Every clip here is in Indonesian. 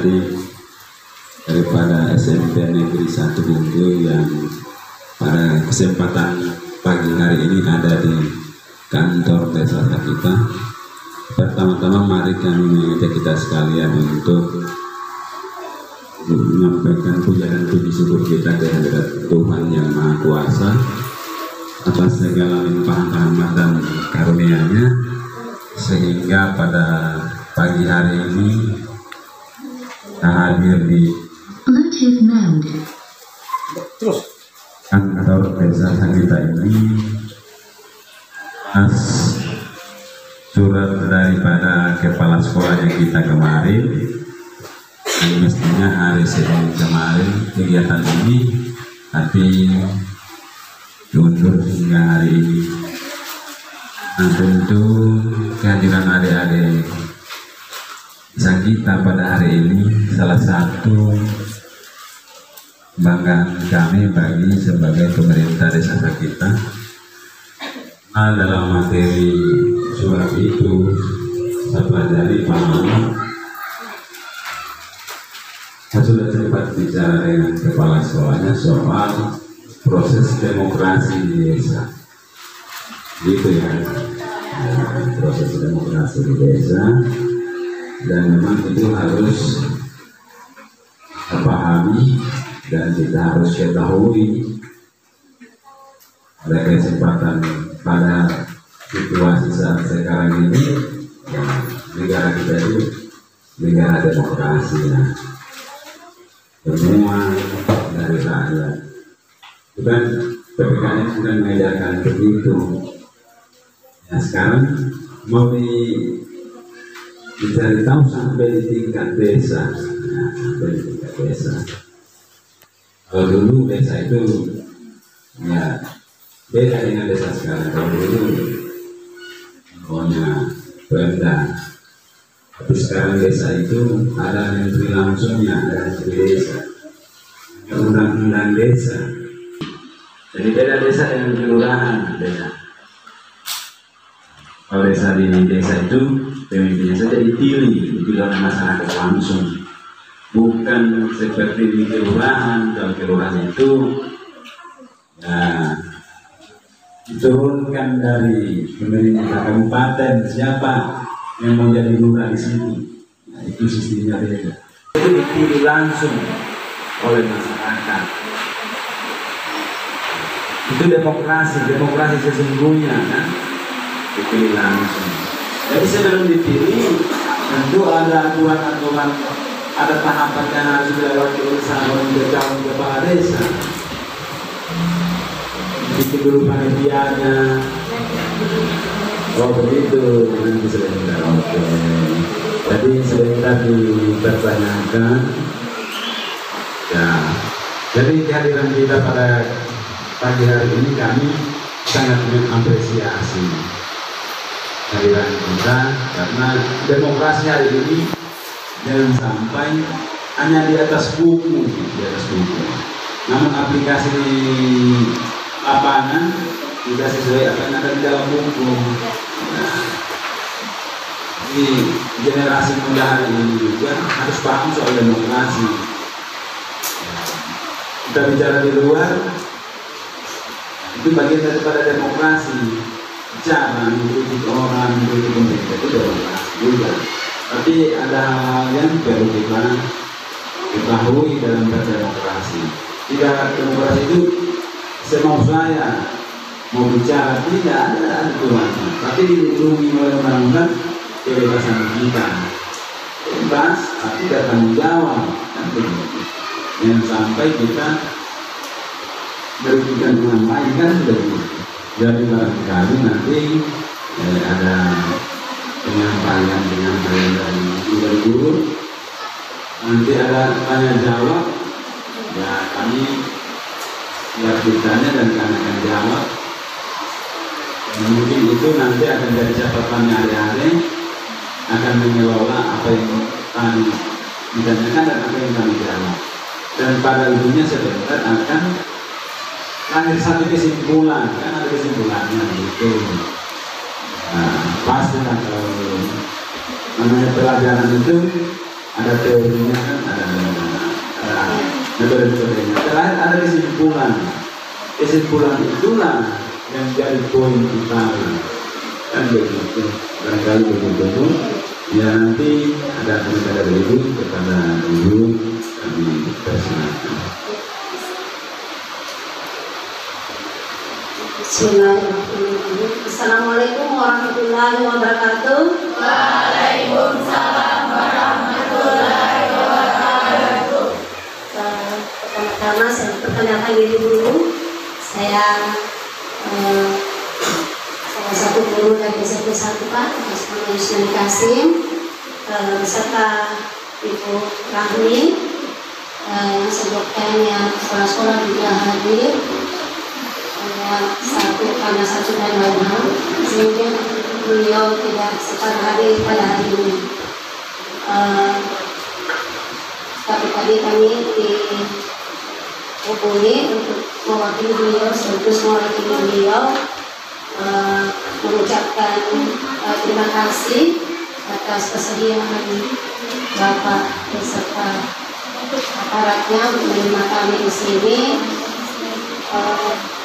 adik-adik daripada SMP Negeri 1 Bungkulu yang pada kesempatan pagi hari ini ada di kantor desa kita. Pertama-tama mari kami mengajak kita sekalian untuk menyampaikan puja dan puji syukur kita kehadirat Tuhan Yang Maha Kuasa atas segala limpahan rahmat dan karunia-Nya, sehingga pada pagi hari ini kita hadir di kantor desa kita ini atas surat daripada kepala sekolahnya kita kemarin. Dan mestinya hari Senin kemarin kegiatan ini tapi diundur hingga hari ini. Nah, tentu kehadiran adik-adik desa kita pada hari ini salah satu kebanggaan kami bagi sebagai pemerintah desa kita. Dalam materi surat itu saya pelajari pahami. Saya sudah sempat bicara dengan kepala sekolahnya soal proses demokrasi di desa, gitu ya. Proses demokrasi di desa, dan memang itu harus terpahami dan kita harus ketahui pada kesempatan pada situasi saat sekarang ini ya, negara kita itu negara demokrasi ya. Semua dari rakyat. Bukan PPKN bukan mengajarkan begitu. Ya, sekarang mau dicari tahu sampai di tingkat desa. Ya, sampai di tingkat desa. Kalau dulu desa itu ya beda dengan desa sekarang. Kalau dulu pokoknya Pemda. Tapi sekarang desa itu ada menteri langsungnya, ada menteri desa, ada undang-undang desa. Jadi beda desa dengan kelurahan, beda. Kalau desa di desa itu pemimpinnya saja dipilih oleh masyarakat langsung, bukan seperti di kelurahan. Kalau kelurahan itu ya diturunkan dari pemerintah kabupaten siapa yang mau jadi lurah di sini. Nah, itu sistemnya beda. Itu dipilih langsung oleh masyarakat. Itu demokrasi sesungguhnya kan, dipilih langsung. Jadi sebelum dipilih tentu ada aturan-aturan, ada tahapan yang harus dilewati oleh calon kepala desa. Itu dulu panitianya. Oh begitu, nanti sebentar. Oke. Jadi sebentar dipertanyakan. Ya. Jadi kehadiran kita pada pagi hari ini kami sangat mengapresiasi kehadiran kita, karena demokrasi hari ini jangan sampai hanya di atas buku, namun aplikasi di lapangan tidak sesuai apa yang ada di dalam buku. Nah, di generasi muda hari ini juga harus paham soal demokrasi. Kita bicara di luar, itu bagian daripada demokrasi. Bicara, mengkritik orang, mengkritik pemerintah, itu demokrasi juga. Tapi ada hal-hal yang perlu kita ketahui dalam berdemokrasi. Tidak demokrasi itu semau saya mau bicara, tidak ada aturannya, tapi dilindungi oleh undang-undang kebebasan kita. Bebas, tapi tidak tanggung jawab, kan begitu. Yang sampai kita merugikan orang lain kan sudah begitu. Jadi barangkali nanti ada penyampaian dari guru, nanti ada tanya jawab, ya kami siap ditanya dan kami akan jawab. Dan mungkin itu nanti akan jadi catatannya hari-hari, akan mengelola apa yang kami ditanyakan dan apa yang kami jawab. Dan pada ujungnya sebentar akan lahir satu kesimpulan, kan ada kesimpulannya gitu. Nah, pasti kalau namanya pelajaran itu ada teorinya kan, ada metode-metodenya. Terakhir ada kesimpulan. Kesimpulan itulah yang jadi poin utama. Kan begitu. Barangkali begitu. Ya nanti ada komentar dari ibu kepada ibu kami persilakan. Bismillahirrahmanirrahim. Assalamualaikum warahmatullahi wabarakatuh. Waalaikumsalam warahmatullahi wabarakatuh. Pertama-tama saya perkenalkan diri dulu. Saya salah satu guru dari SMP 1 Pak, Mas Yusni Kasim, beserta Ibu Rahmi, yang sebutkannya sekolah-sekolah juga hadir. Satu dan lain hal, sehingga beliau tidak sempat hadir pada hari ini. Tapi tadi kami dihubungi untuk mewakili beliau, sekaligus mewakili beliau, mengucapkan terima kasih atas kesediaan Bapak beserta aparatnya menerima kami di sini.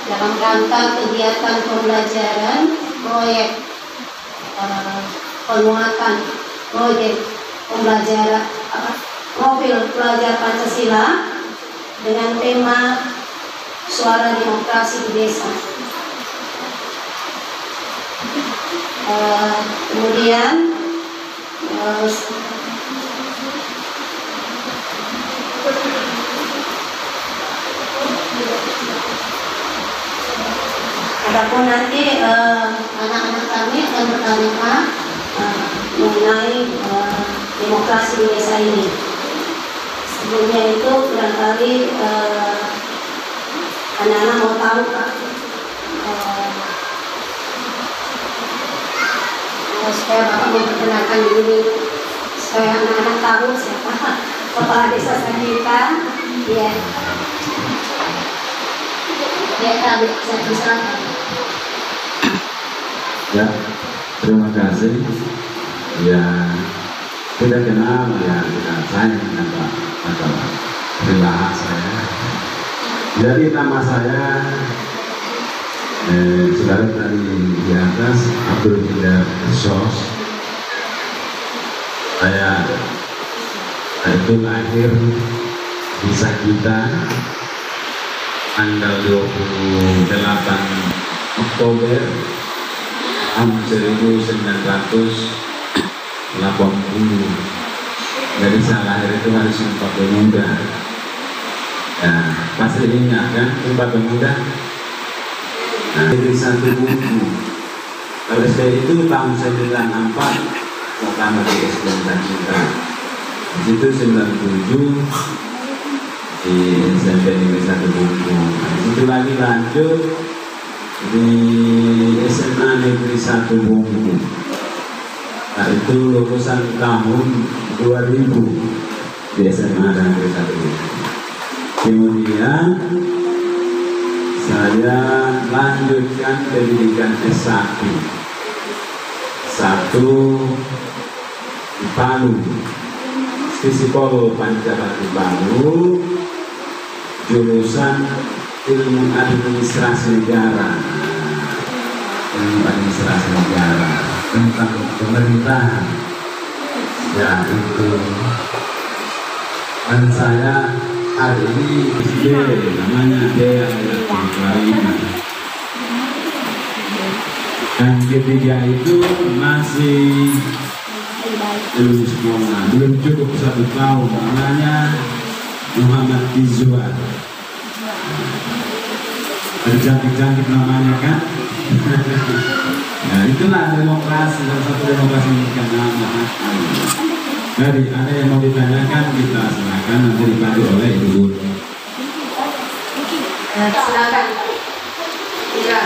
Dalam rangka kegiatan pembelajaran proyek penguatan proyek pembelajaran profil pelajar Pancasila dengan tema suara demokrasi di desa. Kemudian adapun nanti anak-anak kami akan bertanya mengenai demokrasi di desa ini. Sebelumnya itu barangkali anak-anak mau tahu Pak, supaya Bapak memperkenalkan diri, supaya anak-anak tahu siapa kepala desa kita. Ya, ya Kak, saya silakan. Ya, terima kasih. Ya, tidak kenal ya, tidak sayang atau pribahas saya. Jadi nama saya saudara tadi di atas Abdul Hidayat Sos. Saya itu lahir di Sakita tanggal 28 Oktober tahun 1980. Jadi saya lahir itu hari Sumpah Pemuda. Ya, pasti ingat kan Sumpah Pemuda? Nah, itu satu buku. Kalau saya itu tahun 94 pertama di SDN Cinta. Di situ 97 di SMP Negeri 1 buku. Di situ lagi lanjut di SMA Negeri 1 Bungku. Nah itu lulusan tahun 2000 di SMA Negeri 1 Bungku. Kemudian saya lanjutkan pendidikan S1 di Palu, Fisipol Pancasila di Palu, jurusan ilmu administrasi negara, tentang pemerintahan. Ya itu. Dan saya hari ini D, namanya D yang kelima. Yang ketiga itu masih belum sekolah, belum cukup 1 tahun, namanya Muhammad Izzuan. Ada cantik-cantik namanya kan? Nah itulah demokrasi, salah satu demokrasi yang nama. Jadi ada yang mau ditanyakan kita silakan, nanti dipandu oleh Ibu. Silakan. Ya.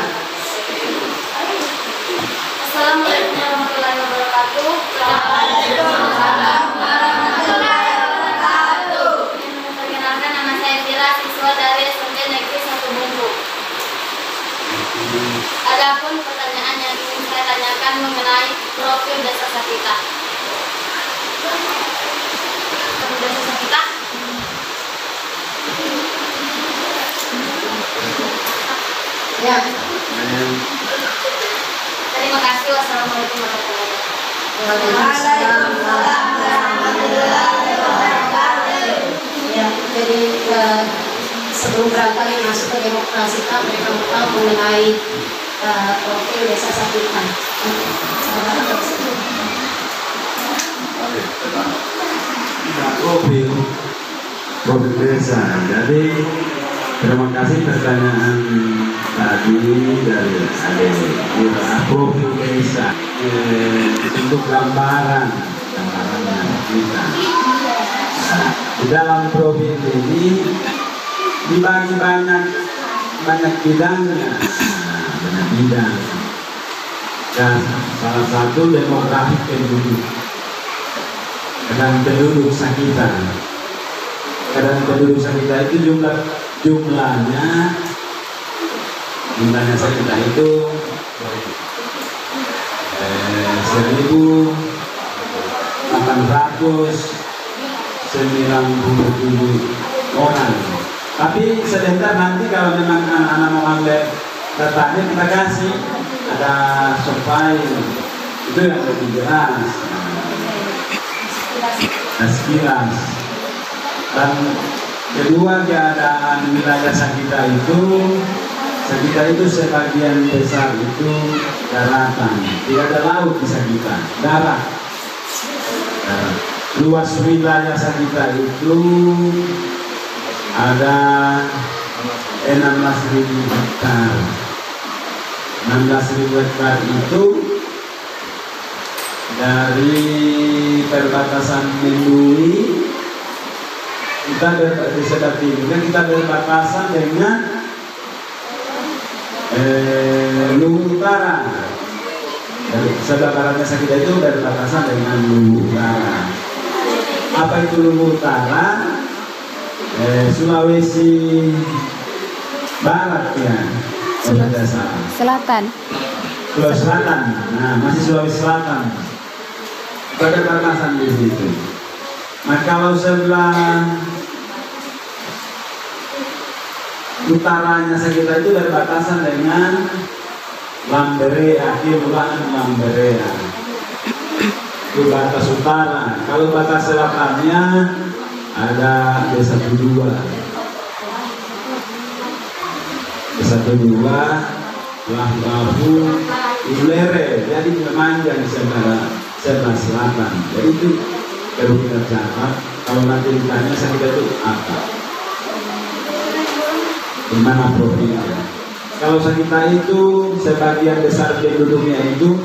Assalamualaikum warahmatullahi wabarakatuh. Waalaikumsalam warahmatullahi wabarakatuh. Perkenalkan, nama saya Fira, siswa dari SMP Negeri 1 Bungku. Adapun pertanyaan yang ingin saya tanyakan mengenai profil desa Sakita. Ya. Terima kasih. Wassalamualaikum warahmatullahi wabarakatuh. Waalaikumsalam warahmatullahi wabarakatuh. Ya, jadi sebelum berangkat masuk ke demokrasi Pak, mereka tahu mengenai profil desa Sakitan. Profil desa. Jadi terima kasih pertanyaan tadi dari profil desa untuk gambarannya kita. Di dalam profil ini dibagi banyak bidangnya, banyak bidang. Dan salah satu demografi penduduk dan penduduk Sakitan. Dan penduduk Sakitan itu jumlahnya Sakitan itu 1.897 orang. Tapi sebentar nanti kalau memang anak-anak mau ambil datanya kita kasih ada survei itu yang lebih jelas, sekilas. Dan kedua, keadaan wilayah Sakitan itu sebagian besar itu daratan, tidak ada laut di Sakitan, darat. Luas wilayah Sakitan itu ada 16.000 hektar. 16.000 hektar itu dari perbatasan Mendui kita di sebelah timur, kita berbatasan dengan Luwu Utara. Dari sebelah baratnya Sakitan itu berbatasan dengan Luwu Utara. Apa itu Luwu Utara? Sulawesi Barat ya, Selatan. Sulawesi Selatan. Nah, masih Sulawesi Selatan. Berbatasan di situ. Nah, kalau sebelah utaranya Sakitan itu berbatasan dengan Lamberea, Kibulan Lamberea. Itu batas utara. Kalau batas selatannya ada Desa Tudua. Desa Tudua, Lambabu, Ulere. Jadi memanjang sebelah selatan. Jadi itu perlu kita catat. Kalau nanti ditanya Sakitan itu apa? Di mana profilnya? Kalau Sakitan itu sebagian besar penduduknya itu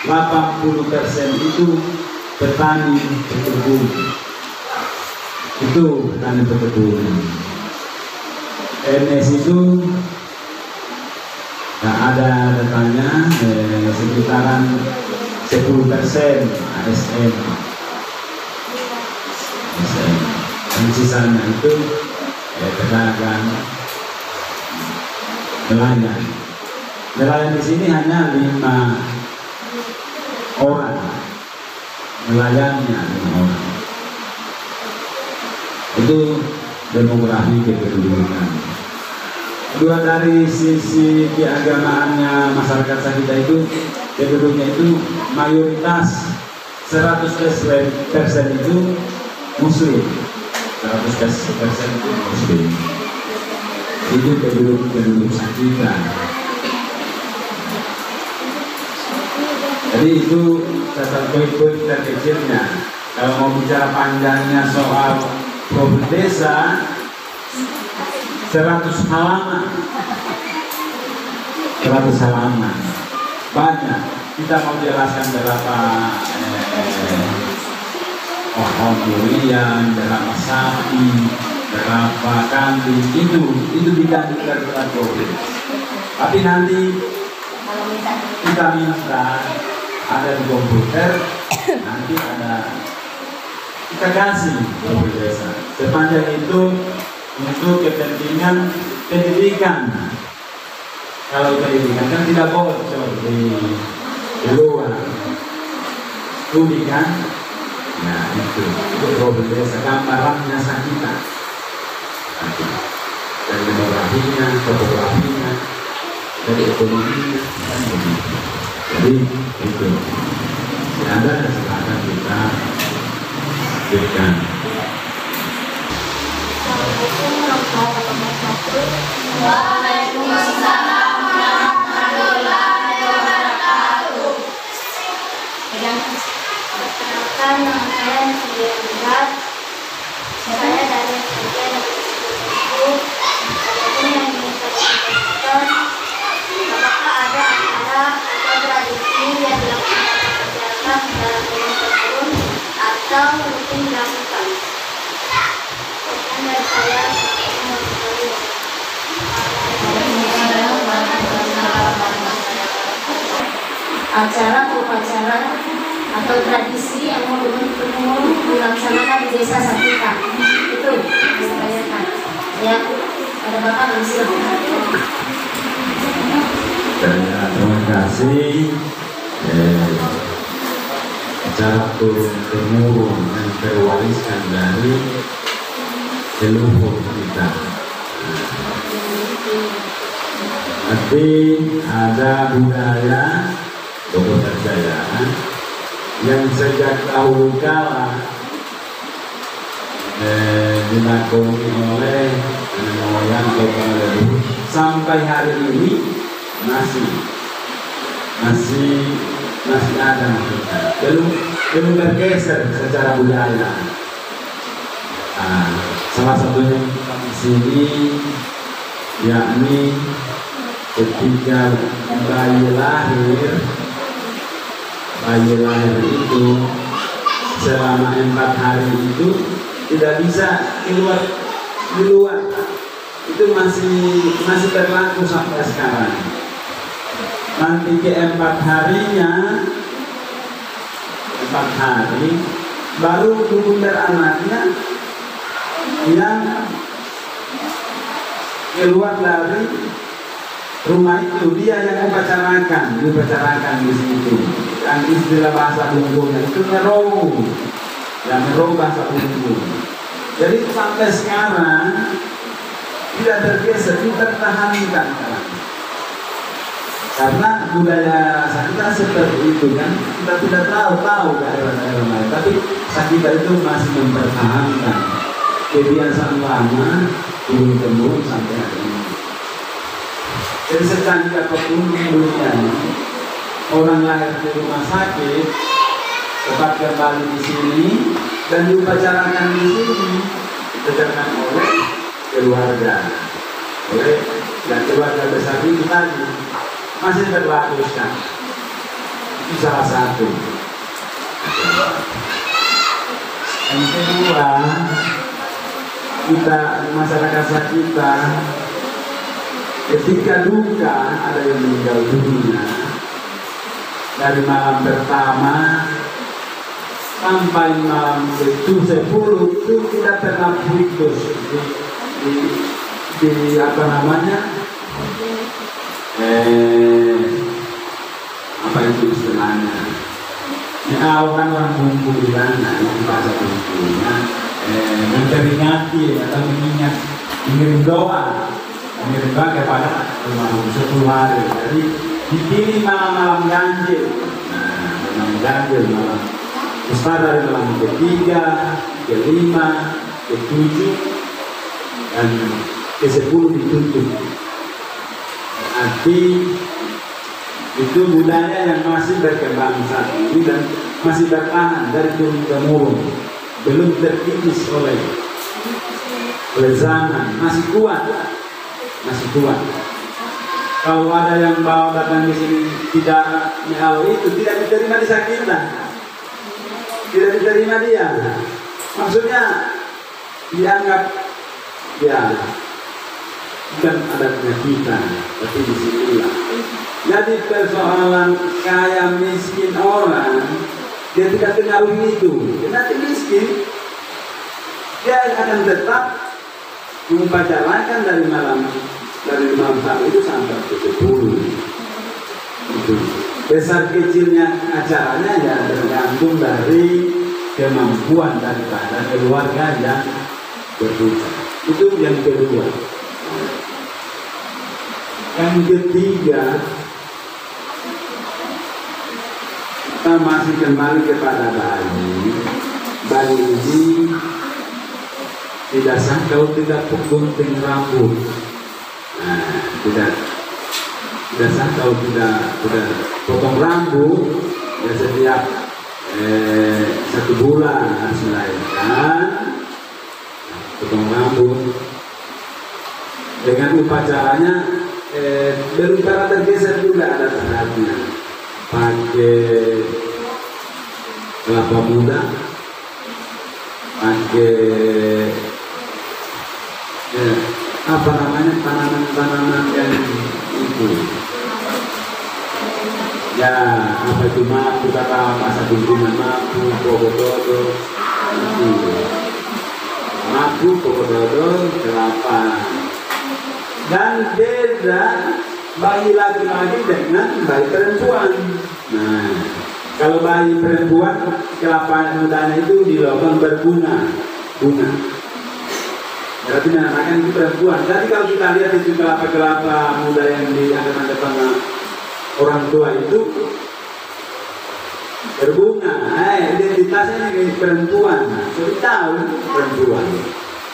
80% itu petani pekebun. Itu petani pekebun. NS itu ada datanya sekitaran 10% ASN. Dan sisanya itu pedagang, nelayan. Nelayan di sini hanya 5 orang. Nelayannya 5 orang. Itu demografi kependudukan. Kedua, dari sisi keagamaannya masyarakat Sakitan itu penduduknya itu mayoritas 100% itu Muslim. 100% itu Muslim. Itu penduduk Sakitan. Jadi itu catat poin-poin terkecilnya. Kalau mau bicara panjangnya soal profil desa 100 halaman. 100 halaman. Banyak. Kita mau jelaskan berapa pohon durian, berapa sapi, berapa kambing, itu digantikan dengan profil. Tapi nanti kita minta ada di komputer, nanti kita kasih profil desa. Sepanjang itu untuk kepentingan pendidikan. Kalau pendidikan kan tidak bocor di luar studi kan. Nah itu profil desa, gambarannya Sakitan. Dan demografinya, topografinya dari ekonomi kan begitu. Jadi itu ada kesempatan kita berikan. Assalamualaikum warahmatullahi wabarakatuh. Waalaikumsalam warahmatullahi wabarakatuh. Perkenalkan, nama saya Nurul Muhammad. Saya dari SMP Negeri 10. Ini yang ingin saya sampaikan, apakah ada acara atau tradisi yang dilakukan masyarakat dalam bulan tahun atau rutin dilakukan? Sekian dari saya. Acara atau upacara atau tradisi yang mau dilaksanakan di desa Sakita itu disampaikan ya, ada Bapak langsung. Terima kasih. Acara turun-temurun yang terwariskan dari leluhur kita. Tapi ada budaya kepercayaan yang sejak dahulu kala dilakoni oleh moyang atau leluhur sampai hari ini masih ada, belum tergeser secara budaya. Salah satunya di sini yakni ketika bayi lahir itu selama 4 hari itu tidak bisa keluar di luar. Itu masih berlaku sampai sekarang. Nanti ke 4 harinya, 4 hari baru bunda anaknya yang keluar dari rumah itu, dia yang dibicarakan di situ. Dan istilah bahasa Bungkunya itu merong bahasa Bungku. Jadi sampai sekarang tidak tergeser, dipertahankan karena budaya Sakita seperti itu kan. Kita tidak tahu daerah-daerah lain, tapi Sakita itu masih mempertahankan kebiasaan lama turun-temurun sampai hari ini. Jadi secanggih apapun dunia, orang lahir di rumah sakit dapat kembali di sini dan diupacarakan di sini, dikerjakan oleh keluarga, dan keluarga besar itu tadi masih berlaku sekarang. Itu salah satu. Yang kedua, kita masyarakat Sakita ketika duka ada yang meninggal dunia, dari malam pertama sampai malam ke-10 itu kita pernah putus di apa namanya, apa itu istilahnya, kan orang Bungku bilang, itu bahasa Bungkunya, memperingati atau mengirim doa kepada almarhum 10 hari. Jadi dipilih malam-malam ganjil, malam start dari malam ke-3, ke-5, ke-7 dan ke-10 ditutup. Arti itu budaya yang masih berkembang saat ini dan masih bertahan dari turun-temurun, belum terkikis oleh zaman, masih kuat. Kalau ada yang bawa datang di sini tidak melalui itu, tidak diterima di Sakita, tidak diterima dia. Maksudnya dianggap ya bukan adatnya kita, tapi di sinilah. Jadi persoalan kaya miskin orang, dia tidak kenal itu. Dia nanti miskin, dia akan tetap mengupacaраkan dari malam satu itu sampai ke-10. Itu besar kecilnya acaranya ya tergantung dari kemampuan daripada keluarga yang berbuka. Itu yang kedua. Yang ketiga, kita masih kembali kepada bayi. Bayi ini tidak sah kalau tidak gunting rambut. Nah, tidak sah kalau tidak potong rambut. Ya setiap 1 bulan harus melahirkan, potong rambut. Dengan upacaranya berupacara tergeser juga ada syaratnya. Pakai kelapa muda, pakai apa namanya, tanaman-tanaman yang itu ya, apa itu, mapu, kata masa kunjungan mapu, pogododo itu, mapu, pogododo, kelapa. Dan beda bayi laki-laki dengan bayi perempuan. Nah, kalau bayi perempuan, kelapa mudanya itu dilakukan bunga. Berarti menandakan itu perempuan. Jadi kalau kita lihat itu kelapa muda yang diangkat sama orang tua itu berbunga. Identitasnya ini perempuan. Jadi tahu perempuan.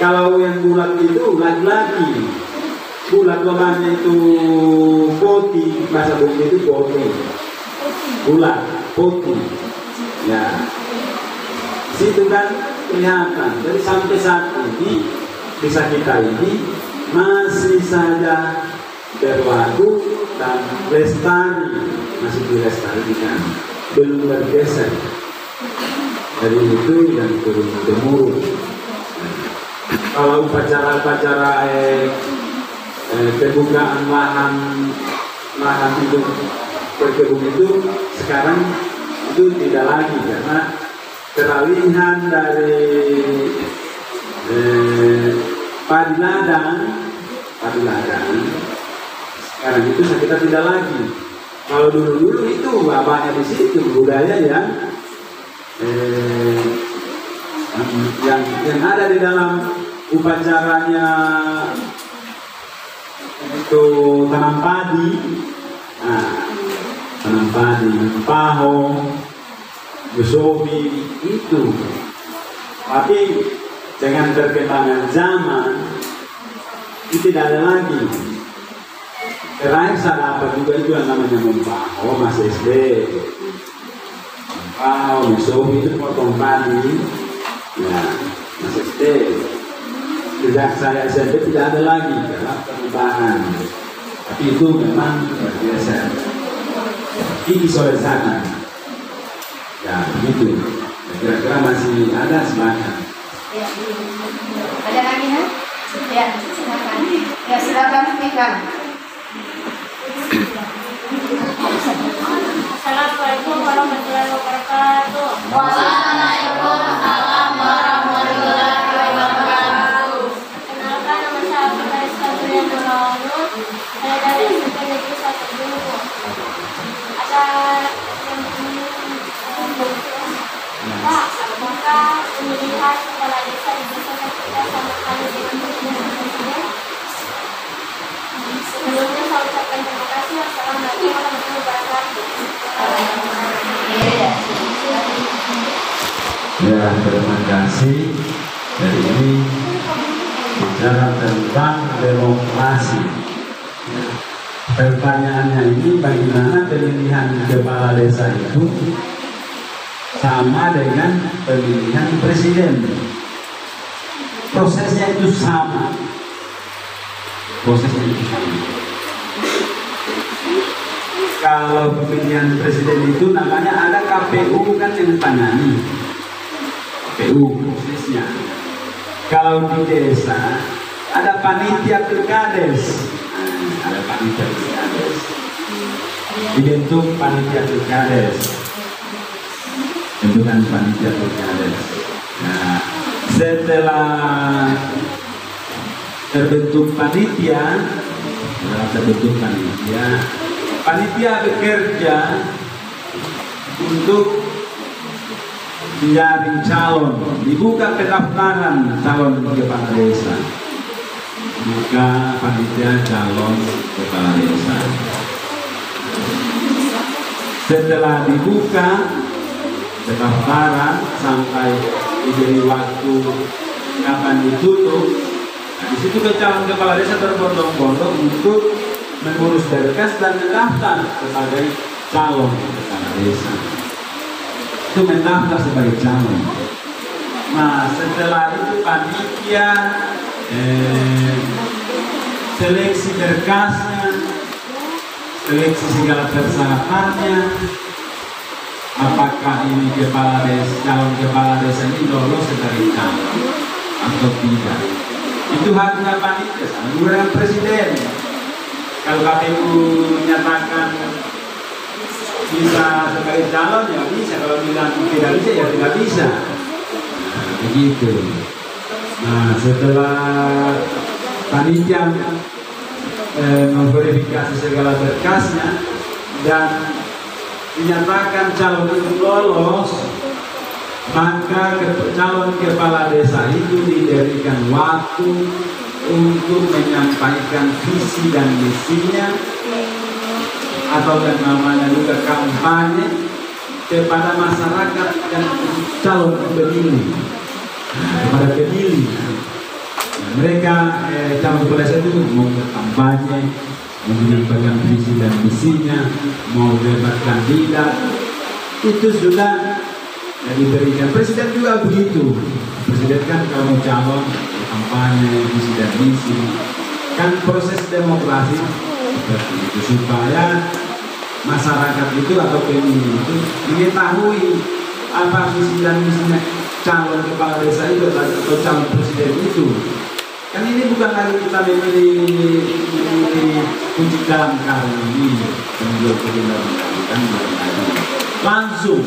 Kalau yang bulat itu laki-laki. Bulat warnanya itu putih, bahasa Bugis itu putih. Bulat, putih. Ya. Situ kan kelihatan. Jadi sampai saat ini kisah kita ini masih saja berlaku dan lestari, masih dilestarikan, belum bergeser. Dari itu yang turun-temurun. Kalau upacara-upacara pembukaan lahan itu berkebun itu sekarang itu tidak lagi, karena peralihan dari padi ladang sekarang itu kita tidak lagi. Kalau dulu itu banyak di situ budaya yang ada di dalam upacaranya itu tanam padi, paho, besobi itu. Tapi dengan perkembangan zaman itu tidak ada lagi. Terakhir saya dapat juga itu yang namanya mempaho, masih SD. Mempaho, besobi itu potong padi, ya masih SD. Sejak saya SMP tidak ada lagi dalam perubahan. Tapi itu memang biasa. Ini soal sana. Ya begitu. Kira-kira masih ada sebagian. Ya. Ada lagi ya? Ya, silakan. Ya, silakan speaker. Assalamualaikum warahmatullahi wabarakatuh. Waalaikumsalam warahmatullahi wabarakatuh. Kenalkan, nama saya Abdul Sabrian Nurul. Saya dari SMP Negeri 1 Bulu. Ada yang Pak, apakah pemilihan kepala desa di desa kita sama sekali dengan pemilihan presiden? Sebelumnya saya ucapkan terima kasih. Assalamualaikum warahmatullahi wabarakatuh. Ya, terima kasih. Jadi ini bicara tentang demokrasi. Pertanyaannya ini, bagaimana pemilihan kepala desa itu sama dengan pemilihan presiden? Prosesnya itu sama. Kalau pemilihan presiden itu namanya ada KPU kan yang tangani. KPU prosesnya. Kalau di desa ada panitia pilkades. Ada panitia pilkades. Dibentuk panitia pilkades. Bentukan panitia pilkades. Nah, setelah terbentuk panitia, panitia bekerja untuk menjaring calon, dibuka pendaftaran calon kepala desa. buka panitia calon kepala desa. Setelah dibuka pendaftaran sampai diberi waktu kapan ditutup, nah, di situ calon kepala desa berbondong-bondong untuk mengurus berkas dan mendaftar sebagai calon kepala desa. Itu mendaftar sebagai calon. Nah, setelah itu panitia seleksi berkasnya, seleksi segala persyaratannya, apakah ini kepala desa, calon kepala desa ini lolos sebagai calon atau tidak. Itu haknya panitia, sama dengan presiden. Kalau KPU menyatakan bisa sebagai calon ya bisa, kalau bilang tidak bisa ya tidak bisa. Nah, begitu. Nah, setelah panitia memverifikasi segala berkasnya dan dinyatakan calon itu lolos, maka calon kepala desa itu diberikan waktu untuk menyampaikan visi dan misinya, atau yang namanya juga kampanye kepada masyarakat dan calon pemilih, kepada pemilih. Mereka calon kepala desa itu mau berkampanye, mau menyampaikan visi dan misinya, mau debat kandidat, itu sudah diberikan. Presiden juga begitu. Presiden kan kalau calon kampanye visi dan misi, kan proses demokrasi seperti itu, supaya masyarakat itu atau pemilih itu mengetahui apa visi dan misinya calon kepala desa itu atau calon presiden itu. Kan ini bukan lagi kita memilih kunci dalam karung ini, menjual kunci dalam karung, kan langsung.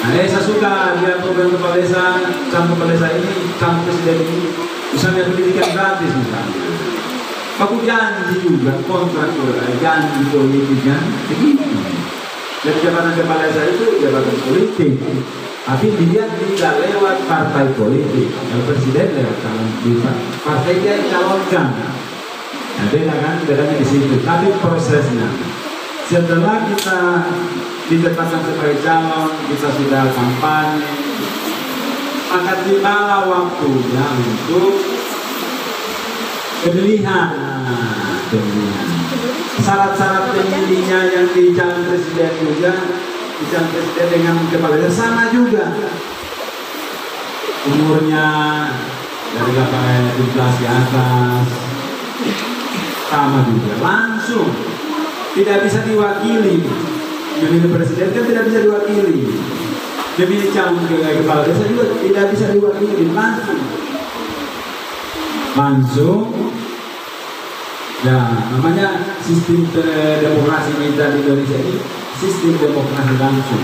Nah, saya suka lihat program kepala desa, calon kepala desa ini, calon presiden ini, misalnya pendidikan gratis misalnya. Aku janji juga kontrak, janji politik kan, begitu. Dan jabatan kepala desa itu jabatan politik, tapi dia tidak lewat partai politik. Kalau presiden lewat calon partai dia calonkan. Nah, beda kan, bedanya di situ. Tapi prosesnya, setelah kita ditetapkan sebagai calon, kita sudah kampanye, maka tibalah waktunya untuk pemilihan. Syarat-syarat pemilihnya yang di calon presiden juga, di calon presiden dengan kepala desa sama juga. Umurnya dari 18 ke atas, sama juga, langsung, tidak bisa diwakili. Memilih presiden kan tidak bisa diwakili. Memilih calon kepala desa juga tidak bisa diwakili, langsung. Ya, namanya sistem demokrasi kita di Indonesia ini sistem demokrasi langsung.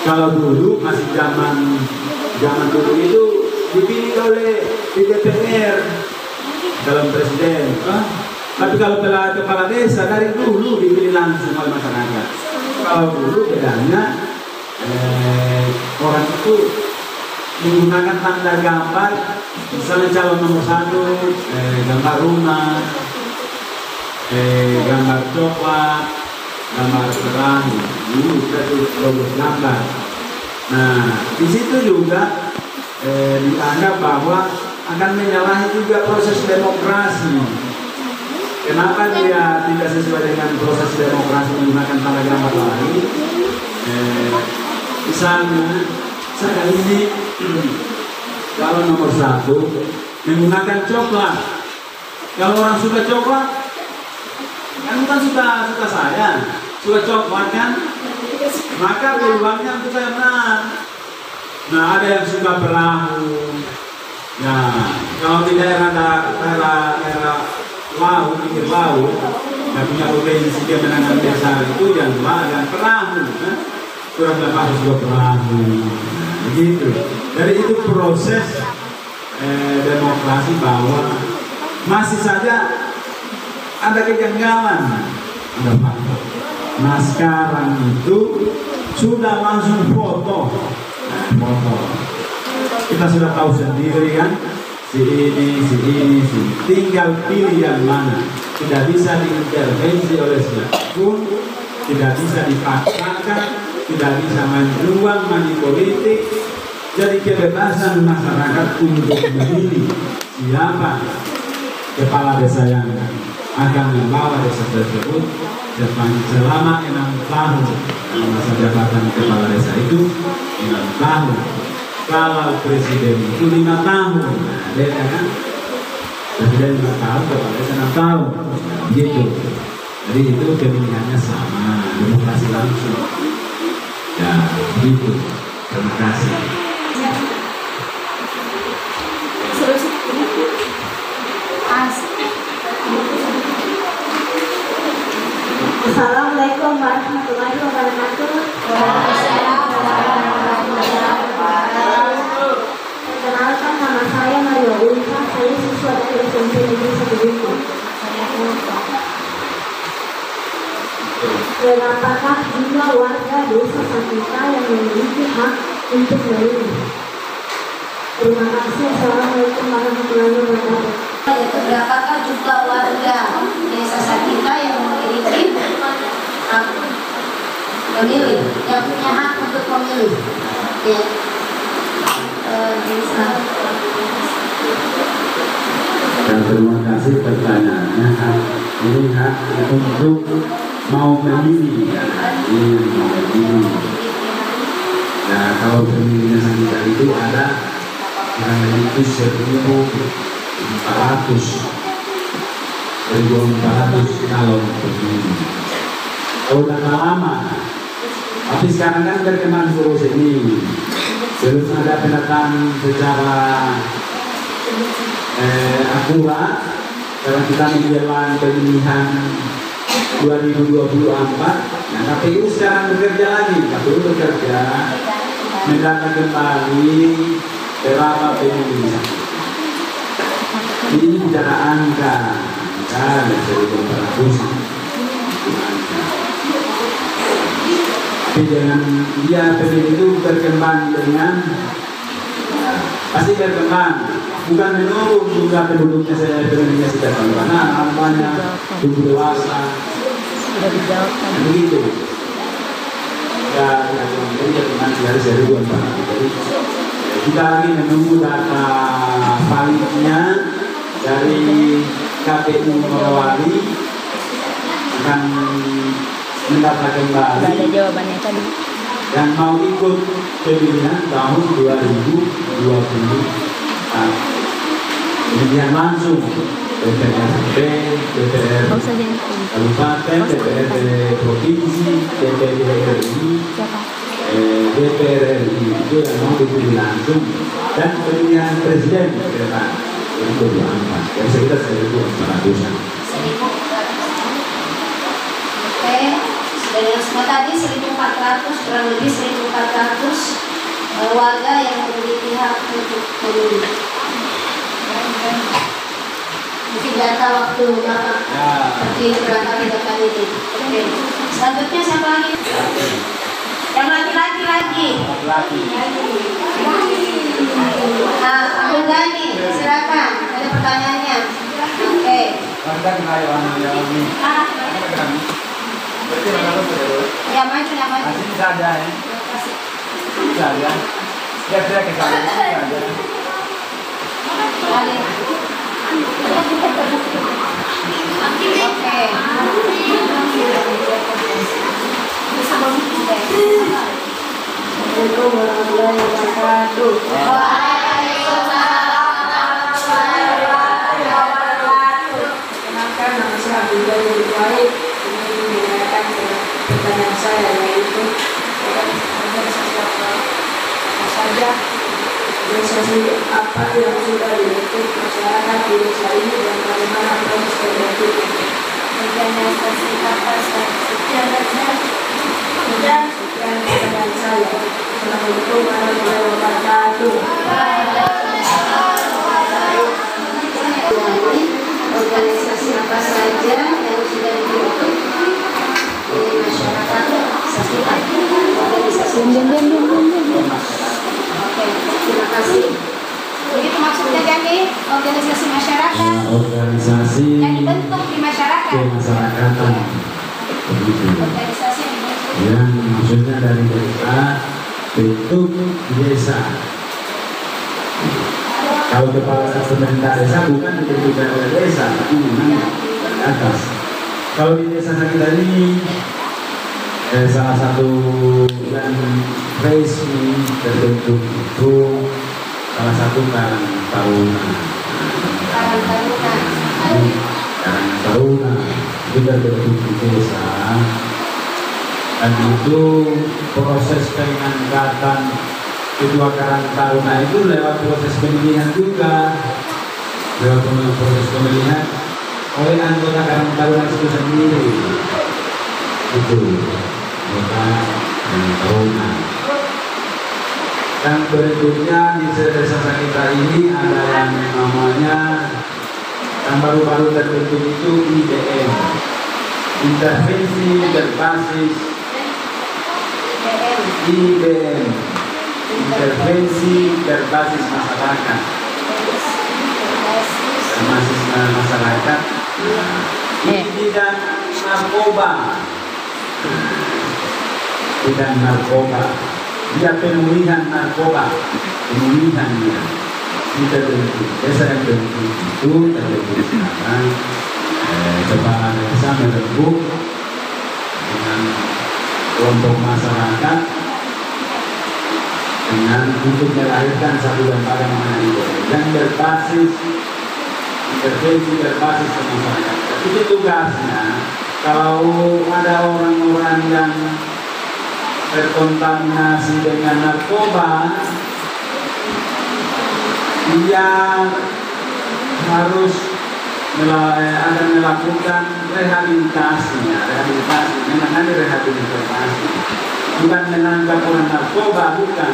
Kalau dulu masih zaman dulu itu dipilih oleh di DPR calon presiden. Tapi kalau kepala desa dari dulu dipilih langsung oleh masyarakat. Kalau dulu bedanya orang itu menggunakan tanda gambar, misalnya calon nomor 1 gambar rumah, gambar coklat, gambar perahu, itu logo gambar. Nah, di situ juga dianggap bahwa akan menyalahi juga proses demokrasi. Kenapa dia tidak sesuai dengan proses demokrasi menggunakan tanda gambar lain? Misalnya, saya ini kalau nomor 1 menggunakan coklat. Kalau orang suka coklat, kan bukan suka saya, suka coklat kan, maka peluangnya untuk saya menang. Nah, ada yang suka perahu. Ya, kalau di daerah laut, pinggir laut, yang punya potensi dia menanam biasa itu yang perahu, kurang lebih harus juga perahu. Begitu. Dari itu proses demokrasi bahwa masih saja ada kejanggalan, ada fakta. Nah, sekarang itu sudah langsung foto. Kita sudah tahu sendiri kan, si ini, tinggal pilih yang mana. Tidak bisa diintervensi oleh siapapun, tidak bisa dipaksakan, tidak bisa main ruang money politik. Jadi kebebasan masyarakat untuk memilih siapa kepala desa yang akan membawa desa tersebut selama 6 tahun. Masa jabatan kepala desa itu 6 tahun. Kalau presiden itu 5 tahun, beda kan? Presiden 5 tahun, kepala desa 6 tahun, gitu. Jadi itu pemilihannya sama, demokrasi langsung. Ya, begitu. Terima kasih. Assalamualaikum warahmatullahi wabarakatuh. Perkenalkan, nama saya Mario Ulfa. Saya siswa dari SMP Negeri 1 Bintang. Berapakah jumlah warga desa Sakita yang memiliki hak untuk memilih? Terima kasih. Assalamualaikum warahmatullahi wabarakatuh. Yaitu berapakah jumlah warga desa Sakita yang memiliki hak memilih, yang punya hak untuk memilih? Ya. Dan terima kasih pertanyaannya. Ini hak untuk mau memilih. Ini mau memilih. Nah, kalau pemilihan kita itu ada yang itu 1.400 calon pemilih. Udah lama. Tapi sekarang kan berkembang terus ini. Belum ada pendataan secara akurat karena kita menjelang pemilihan 2024. Nah, KPU sekarang bekerja lagi. KPU bekerja mendata kembali berapa pemilih. Ini bicara angka 1.400. Tapi dengan dia pemilih itu berkembang dengan pasti berkembang, bukan menurun jumlah penduduknya. Saya pemilihnya sudah berkembang, namanya tubuh dewasa begitu ya, jadi dengan dari 1.400. Jadi kita lagi menunggu data validnya dari KPU Morowali, akan mendata kembali. Ada jawabannya tadi. Yang mau ikut pemilihan tahun 2020, pemilihan langsung DPRD, DPR Kabupaten, DPRD Provinsi, DPRD RI, DPR RI itu yang mau dipilih langsung, dan pemilihan presiden ke depan 2024. Yang sekitar 1.400-an. Oke, sudah yang semua tadi 1.400, kurang lebih 1.400 warga yang memiliki hak untuk memilih. Mungkin data waktu Bapak seperti berangkat data ini. Oke, selanjutnya siapa lagi? Yang laki-laki lagi. Nah, Abdul Ghani, silakan. Ada pertanyaannya. Oke. Ya, maju, ya, maju. Bisa aja ya. Bisa aja. Siap-siap ke sana. Bisa aja. Oke. Assalamualaikum warahmatullahi wabarakatuh. Kenalkan, nama saya Abdul Ghani. Ini menanyakan pertanyaan saya, yaitu organisasi apa saja, organisasi apa yang sudah dibentuk masyarakat di desa ini dan bagaimana proses terbentuknya. Organisasi apa saja? Dan sekian pertanyaan saya. Assalamualaikum warahmatullahi wabarakatuh. Organisasi apa saja yang sudah dibentuk di masyarakat sekitar organisasi. Oke, terima kasih. Begitu maksudnya, Gani? terbentuk di desa. Kalau kepala pemerintah desa bukan dibentuk oleh desa, tapi memang dari atas. Kalau di desa kita ini salah satu yang resmi terbentuk itu salah satu Karang Taruna. Karang Taruna itu terbentuk di desa, dan itu proses pengangkatan kedua Karang Taruna itu lewat proses pemilihan juga, lewat proses pemilihan oleh anggota Karang Taruna itu sendiri. Itu anggota Karang Taruna. Dan berikutnya di desa kita ini ada yang namanya yang baru-baru terbentuk itu IBM, intervensi berbasis IBM, intervensi berbasis masyarakat, berbasis masyarakat. Ini bidang narkoba, bidang narkoba. Dia pemulihan narkoba, pemulihannya kita terbentuk. Desa yang terbentuk itu terbentuk sekarang. Kepala desa merebut dengan kelompok masyarakat dengan untuk melahirkan satu lembaga namanya yang berbasis intervensi berbasis ke masyarakat. Itu tugasnya. Kalau ada orang-orang yang terkontaminasi dengan narkoba, dia harus melakukan rehabilitasinya, menangani rehabilitasi, bukan menangkap orang narkoba, bukan,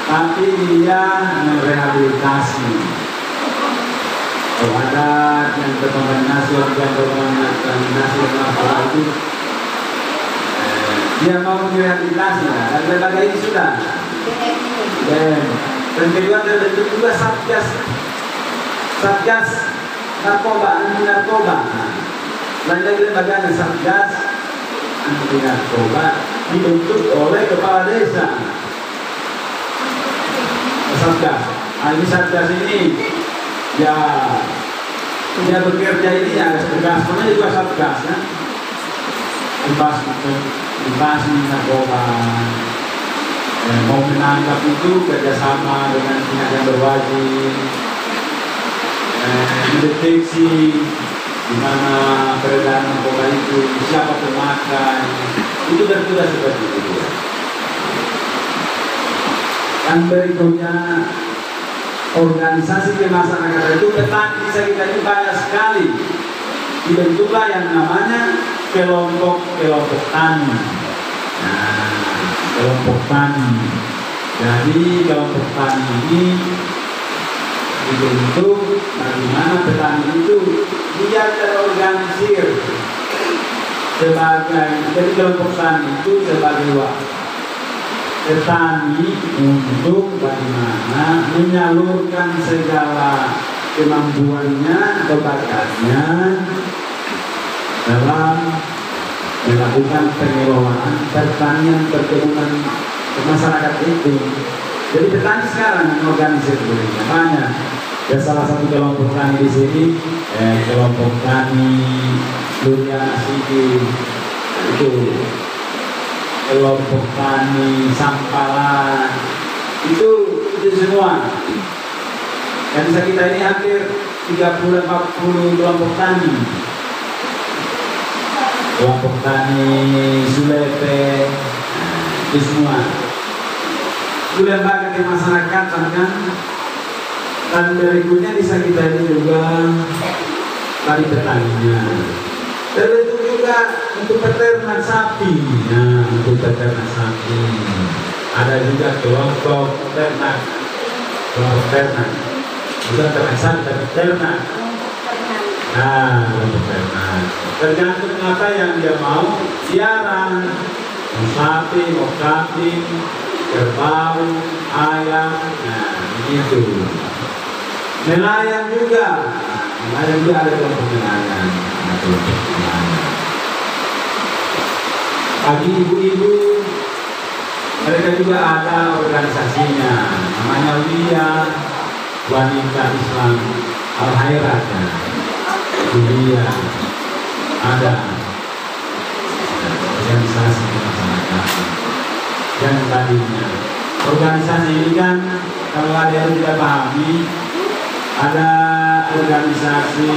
tapi dia merehabilitasi. Kalau ada yang terkontaminasi dengan narkoba itu, dia mau direhabilitasi, dan lembaga ini sudah. Dan kedua terbentuk juga satgas narkoba, anti narkoba. Dan lagi lembaga satgas anti narkoba dibentuk oleh kepala desa. Satgas. Nah, ini satgas ini ya dia bekerja ini ya tegas, namanya juga satgas ya. Membahas narkoba, mau menangkap itu kerjasama dengan pihak yang berwajib, mendeteksi di mana peredaran narkoba itu, siapa pemakai, itu bertugas seperti itu. Yang berikutnya organisasi kemasyarakatan itu petani bisa kita ini banyak sekali. Dibentuklah yang namanya kelompok tani. Nah, kelompok tani. Jadi kelompok tani ini dibentuk bagaimana petani itu dia terorganisir sebagai, jadi kelompok tani itu sebagai petani untuk bagaimana menyalurkan segala kemampuannya atau bakatnya dalam melakukan pengelolaan pertanian perkebunan masyarakat itu. Jadi petani sekarang mengorganisir dirinya banyak. Ya, salah satu kelompok tani di sini, kelompok tani Duriana Sigi, itu kelompok tani Sampalan, itu semua. Dan kita ini hampir 30-40 kelompok tani. Kelompok tani Sulepe, itu semua. Itu lembaga kemasyarakatan kan. Dan berikutnya bisa kita ini juga tadi petaninya. Terbentuk juga untuk peternak sapi. Nah, untuk peternak sapi. Ada juga kelompok ternak. Kelompok ternak. Bukan ternak sapi, tapi ternak. Nah, kelompok ternak. Tergantung apa yang dia mau, siaran. Mau sapi, mau kambing, kerbau, ayam. Nah, begitu. Nelayan juga. Nelayan juga ada kelompok nelayan. Bagi ibu-ibu Mereka juga ada organisasinya, namanya WIA, Wanita Islam Al-Khairat. WIA ada organisasi kemasyarakatan. Dan tadinya organisasi ini kan, kalau ada yang tidak pahami, ada organisasi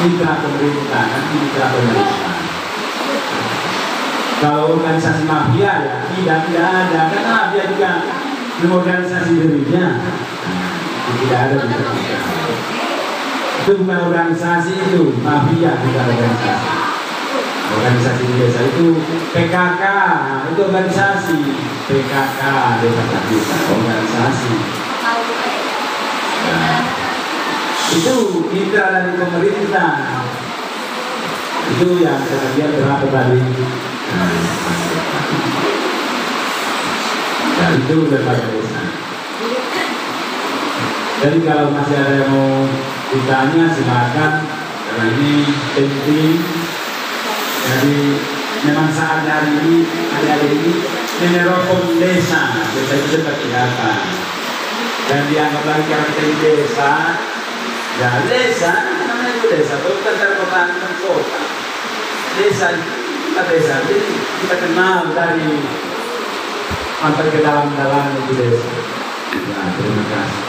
mitra pemerintah, kan mitra pemerintah. Kalau organisasi mafia ya tidak ada, karena mafia juga mengorganisasi dirinya. Tidak ada itu bukan organisasi, itu mafia, bukan organisasi. Organisasi di desa itu PKK, itu organisasi. PKK desa kita organisasi. Nah, itu mitra dari pemerintah. Itu yang sebagian berapa tadi? Nah, itu daripada desa. Jadi kalau masih ada yang mau ditanya silakan, karena ini penting. Jadi memang saat hari ini ada ini meneropong desa itu seperti apa, dan dianggap lagi karakter desa. Ya desa, namanya itu desa, bukan terkotaan kota. Desa, kita desa, jadi kita kenal dari sampai ke dalam-dalam itu desa. Ya, terima kasih.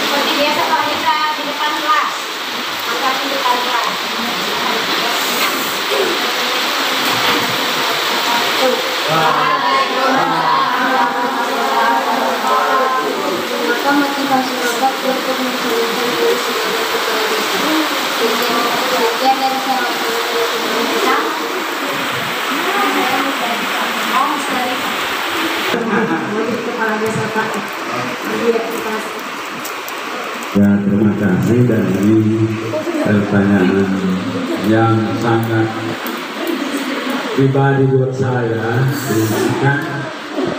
Seperti biasa kalau kita di depan kelas, angkat di depan kelas. Maka motivasi Robert untuk menjalankan diri sebagai kepala desa, bagian dari salah satu pemerintah. Kepala desa Pak. Ya, terima kasih dari pertanyaan yang sangat pribadi buat saya. Kan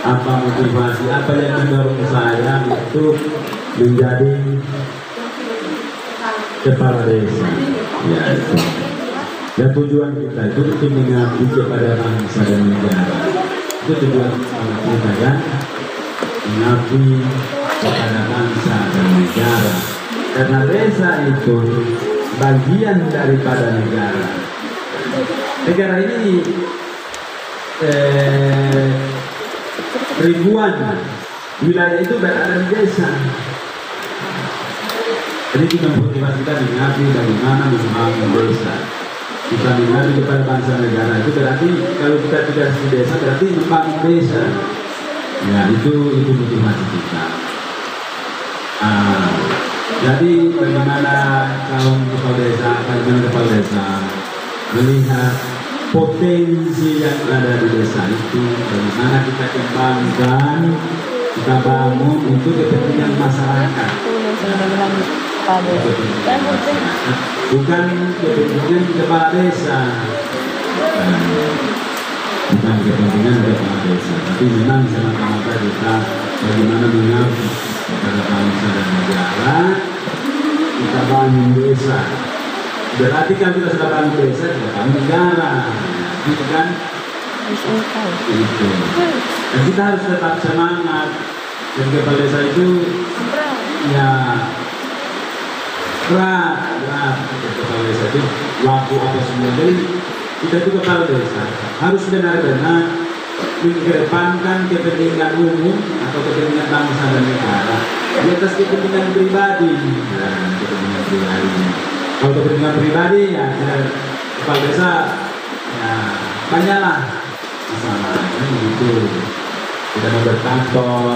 apa motivasi, apa yang mendorong saya untuk menjadi kepala desa? Ya, itu. Dan tujuan kita itu untuk mengabdi kepada bangsa dan negara. Itu tujuan utama kita, kan? Mengabdi kepada bangsa dan negara, karena desa itu bagian daripada negara. Negara ini ribuan wilayah itu berada di desa. Jadi kita motivasi kita mengabdi bagaimana membangun desa. Kita mengabdi kepada bangsa negara itu berarti kalau kita tidak di desa berarti membangun desa. Ya, itu motivasi kita. Jadi bagaimana kaum kepala desa, bagaimana kepala desa melihat potensi yang ada di desa itu, bagaimana kita kembangkan, kita bangun itu kepentingan masyarakat. Bukan kepentingan kepala desa, bukan kepentingan kepala desa, tapi memang semata-mata kita bagaimana mengabdi kepada bangsa dan negara, kita bangun desa. Berarti kan kita sudah bangun desa, kita bangun negara, gitu kan? Itu. Dan kita harus tetap semangat. Dan kepala desa itu, ya berat. Kepala desa itu waktu apa semua. Jadi kita itu kepala desa harus benar-benar mengedepankan kepentingan umum atau kepentingan bangsa dan negara di atas kepentingan pribadi. Kepentingan pribadi. Kalau kepentingan pribadi ya kepala desa ya banyaklah masalah itu. Kita mau berkantor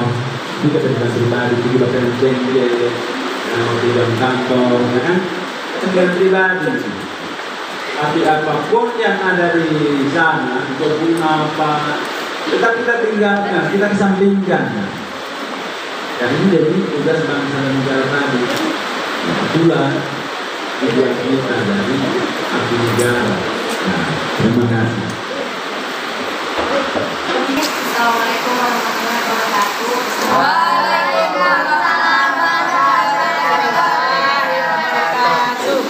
itu kepentingan pribadi, itu juga penting mau tidak kantor, ya kan? Kepentingan pribadi. Tapi apapun yang ada di sana, kebun apa, tetap kita tinggalkan, kita kesampingkan. Dan ini jadi tugas bangsa dan negara tadi. Itulah tujuan kita dari abdi negara. Nah, terima kasih. Assalamualaikum warahmatullahi wabarakatuh. Waalaikumsalam warahmatullahi wabarakatuh.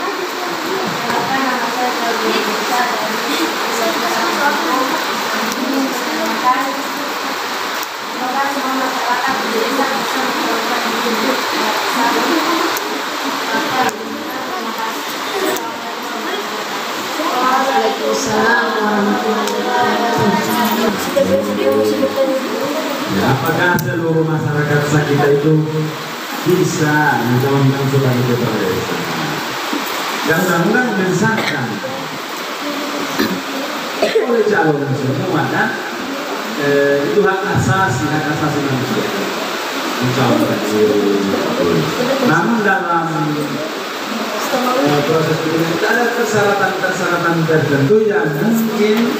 Perkenalkan, nama saya Febri Nisa dari SMP 1. Mengucapkan semoga semua masyarakat di desa bisa menjalankan hidup yang bersama. Terima kasih. Waalaikumsalam warahmatullahi wabarakatuh. Ya, apakah seluruh masyarakat kita itu bisa mencalonkan sebagai kepala desa? Dan undang-undang mensahkan oleh calon semua kan, itu hak asasi manusia mencalonkan diri. Namun dalam proses ini ada persyaratan tertentu yang mungkin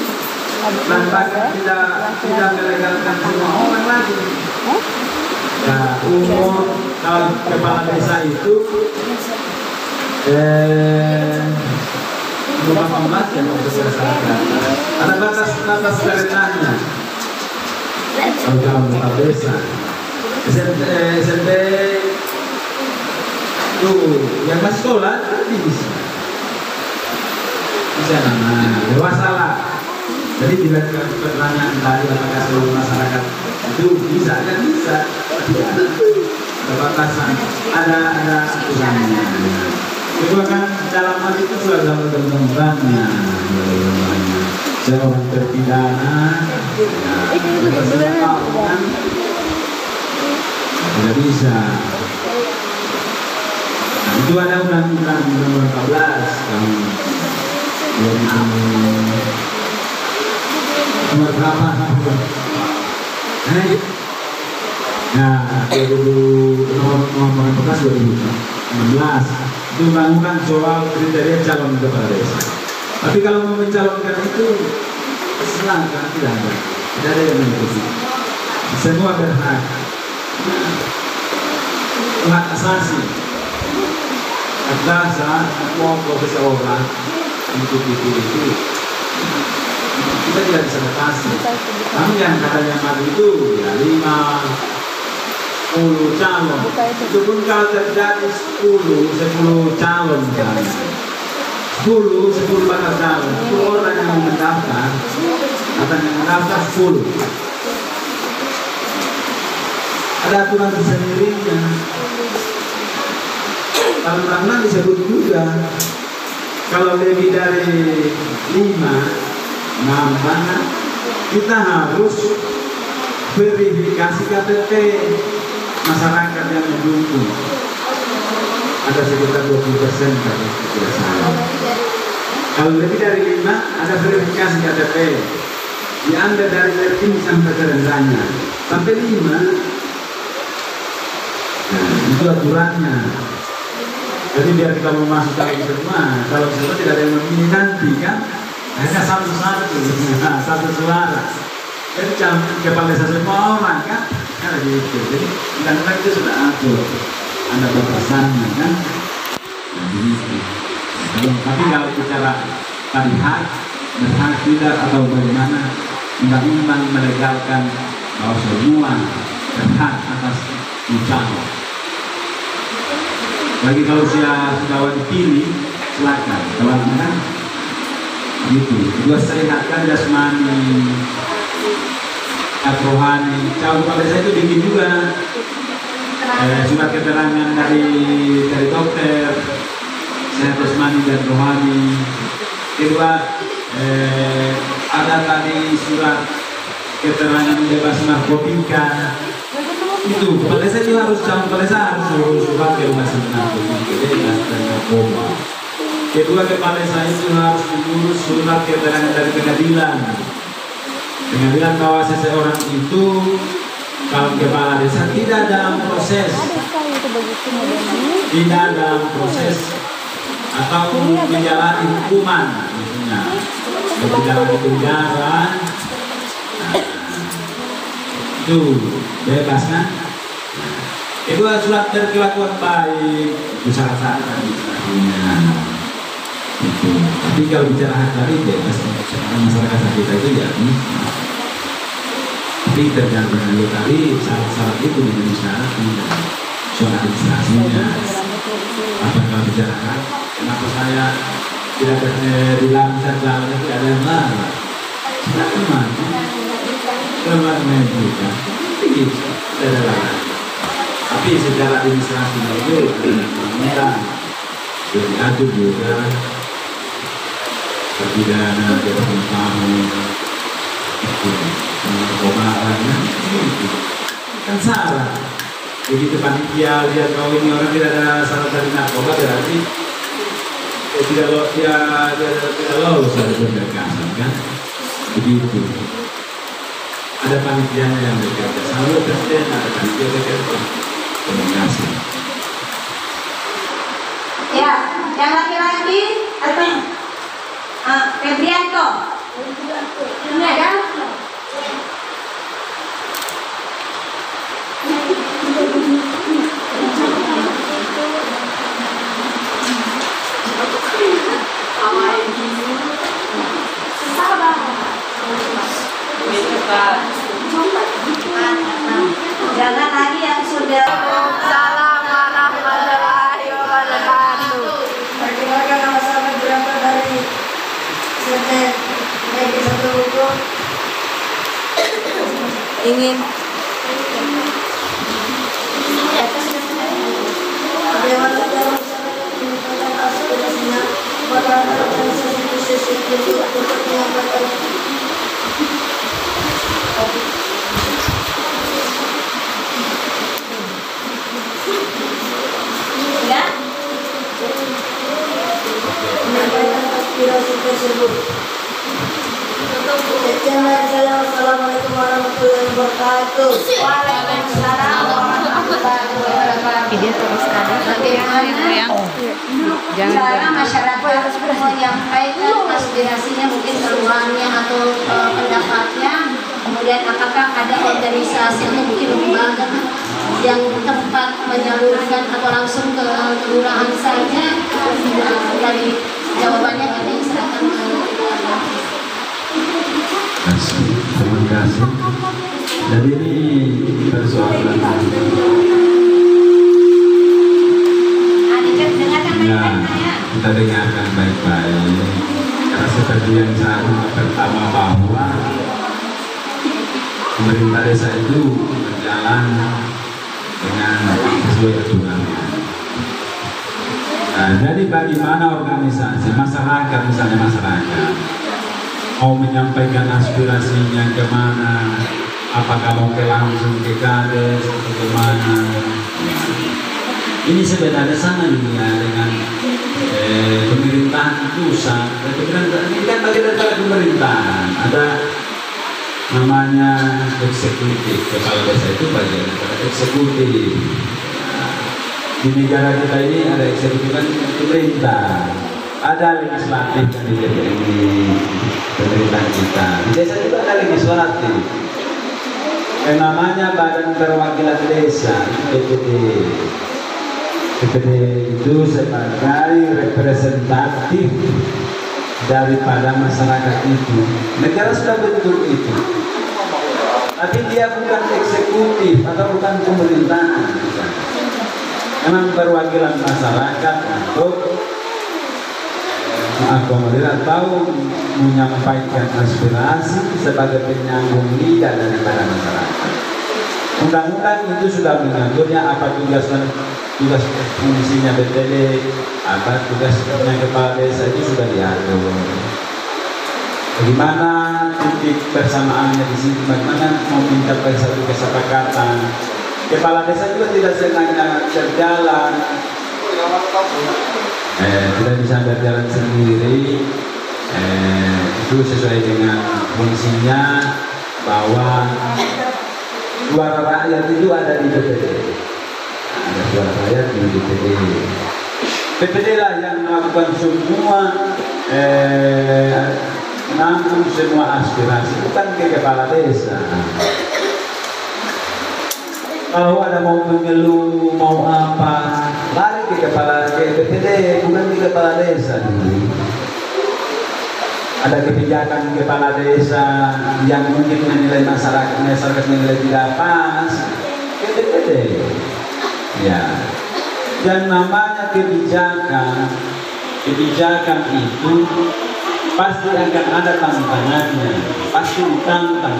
nampaknya tidak melegalkan semua orang lagi. Ya, umur kalau kepala desa itu 18 yang berdasarkan ada batas renahnya. Kalau calon kepala desa SMP yang masih sekolah bisa dewasa lah. Jadi bila pertanyaan tadi apakah seluruh masyarakat itu bisa, kan bisa. Ada batasan, ada aturannya. Kedua kan dalam hal itu sudah dalam ketentuannya. Seorang terpidana, kan tidak bisa. Nah, itu ada undang-undang nomor 14 tahun 2000. Nomor berapa? Nah, nomor 14 2016 itu undang-undang soal kriteria calon kepala desa. Tapi kalau mau mencalonkan itu silahkan, tidak ada yang mengikuti. Semua berhak. Hak asasi. Adalah saat mau seseorang untuk dipilih. Kita tidak bisa batasi. Namun yang katanya maju itu ya 5-10 calon. Itu pun kalau terjadi 10 calon misalnya. 10 bakal calon. 10 orang yang mendaftar atau yang mendaftar 10. Ada aturan tersendirinya. Kalau undang-undang disebut juga kalau lebih dari 5 namanya kita harus verifikasi KTP masyarakat yang mendukung. Ada sekitar 20% kalau tidak salah. Kalau lebih dari 5 ada verifikasi KTP. Diambil dari tertinggi sampai terendahnya sampai 5. Nah, itu aturannya. Jadi biar kita mau masuk dalam semua, kalau semua tidak ada yang memilih nanti kan. Hanya satu suara. Jadi kepala desa semua orang kan, ada gitu. Jadi undang-undang itu sudah atur, ada batasannya kan. Nah, begitu. Tapi kalau bicara tadi hak, berhak tidak atau bagaimana, undang-undang melegalkan bahwa semua berhak atas ucapan. Lagi kalau sudah dipilih, silakan. Kalau kan gitu. Kedua sehatkan jasmani, rohani. Calon kepala desa itu bikin juga surat keterangan dari dokter sehat jasmani dan rohani. Kedua ada tadi surat keterangan bebas narkotika. Itu kepala desa juga harus, calon kepala desa harus surat bebas narkoba. Kedua, kepala desa itu harus mengurus surat keterangan dari pengadilan bahwa seseorang itu kalau kepala desa tidak dalam proses atau menjalani hukuman, misalnya menjalani penjara, itu bebas kan. Kedua, surat berkelakuan baik, itu syarat-syarat misalnya. Itu. Tapi kalau bicara hak tadi bebas, masyarakat kita itu ya Tapi tergantung dulu tadi syarat-syarat itu menjadi syarat soal administrasinya. Apakah bicarakan kenapa saya tidak dilancar jalan itu ada yang larang? Silakan maju, kemarin juga, begitu, tidak ada larang. Tapi secara administrasi itu undang-undang sudah diatur juga terpidana jabatan tamu pembahasannya kan salah. Begitu panitia lihat kalau ini orang tidak ada syarat dari narkoba berarti tidak lolos dari pemberkasan kan begitu. Ada panitianya yang bekerja sama presiden, ada panitia bekerja komunikasi. Ya, yang laki-laki atau Febrianto ada? Jangan lagi yang sudah. Assalamualaikum warahmatullahi wabarakatuh. Perkenalkan nama saya berasal dari SMT Negeri 1 Hukum. Ingin Bagaimana cara menyampaikan aspirasinya kepada organisasi khusus untuk menyampaikan Ya, menyampaikan aspirasi tersebut. Sekian dari saya. Wassalamualaikum warahmatullahi wabarakatuh. Waalaikumsalam warahmatullahi wabarakatuh. video terus kadang Bagaimana cara masyarakat menyampaikan aspirasinya, mungkin keluhannya atau pendapatnya, kemudian apakah ada organisasi atau mungkin lembaga yang tempat menyalurkan atau langsung ke kelurahan saja? Dari jawabannya kami serahkan ke Terima kasih. Jadi ini persoalan ya, kita dengarkan baik-baik. Karena seperti yang saya pertama bahwa pemerintah desa itu berjalan dengan sesuai aturan. Nah, jadi bagaimana organisasi masyarakat, misalnya masyarakat mau menyampaikan aspirasinya kemana, apakah mau langsung ke kades atau kemana? Ini sebenarnya sama juga dengan pemerintahan pusat. Ini kan bagian dari pemerintahan. Ada namanya eksekutif, kepala desa itu bagian dari eksekutif. Di negara kita ini ada eksekutif kan pemerintah, ada legislatif kan di pemerintahan kita. Di desa juga ada legislatif. Yang namanya Badan Perwakilan Desa (BPD). BPD itu sebagai representatif daripada masyarakat itu. Negara sudah bentuk itu, tapi dia bukan eksekutif atau bukan pemerintahan. Memang perwakilan masyarakat untuk mengakomodir atau menyampaikan aspirasi sebagai penyambung lidah daripada masyarakat. Undang-undang itu sudah mengaturnya apa tugas fungsinya BPD, apa tugasnya kepala desa itu sudah diatur. Bagaimana titik persamaannya di sini, bagaimana mau mencapai satu kesepakatan. Kepala desa juga tidak sengaja berjalan, tidak bisa berjalan sendiri. Itu sesuai dengan fungsinya bahwa suara rakyat itu ada di BPD. Ada suara rakyat di BPD. BPD lah yang melakukan semua menampung semua aspirasi, bukan ke kepala desa. Kalau ada mau mengeluh, mau apa, lari ke BPD, bukan ke kepala desa. ada kebijakan kepala desa yang mungkin menilai masyarakat menilai tidak pas, ke DPD. Ya, dan namanya kebijakan itu pasti akan ada tantangannya, pasti ditantang.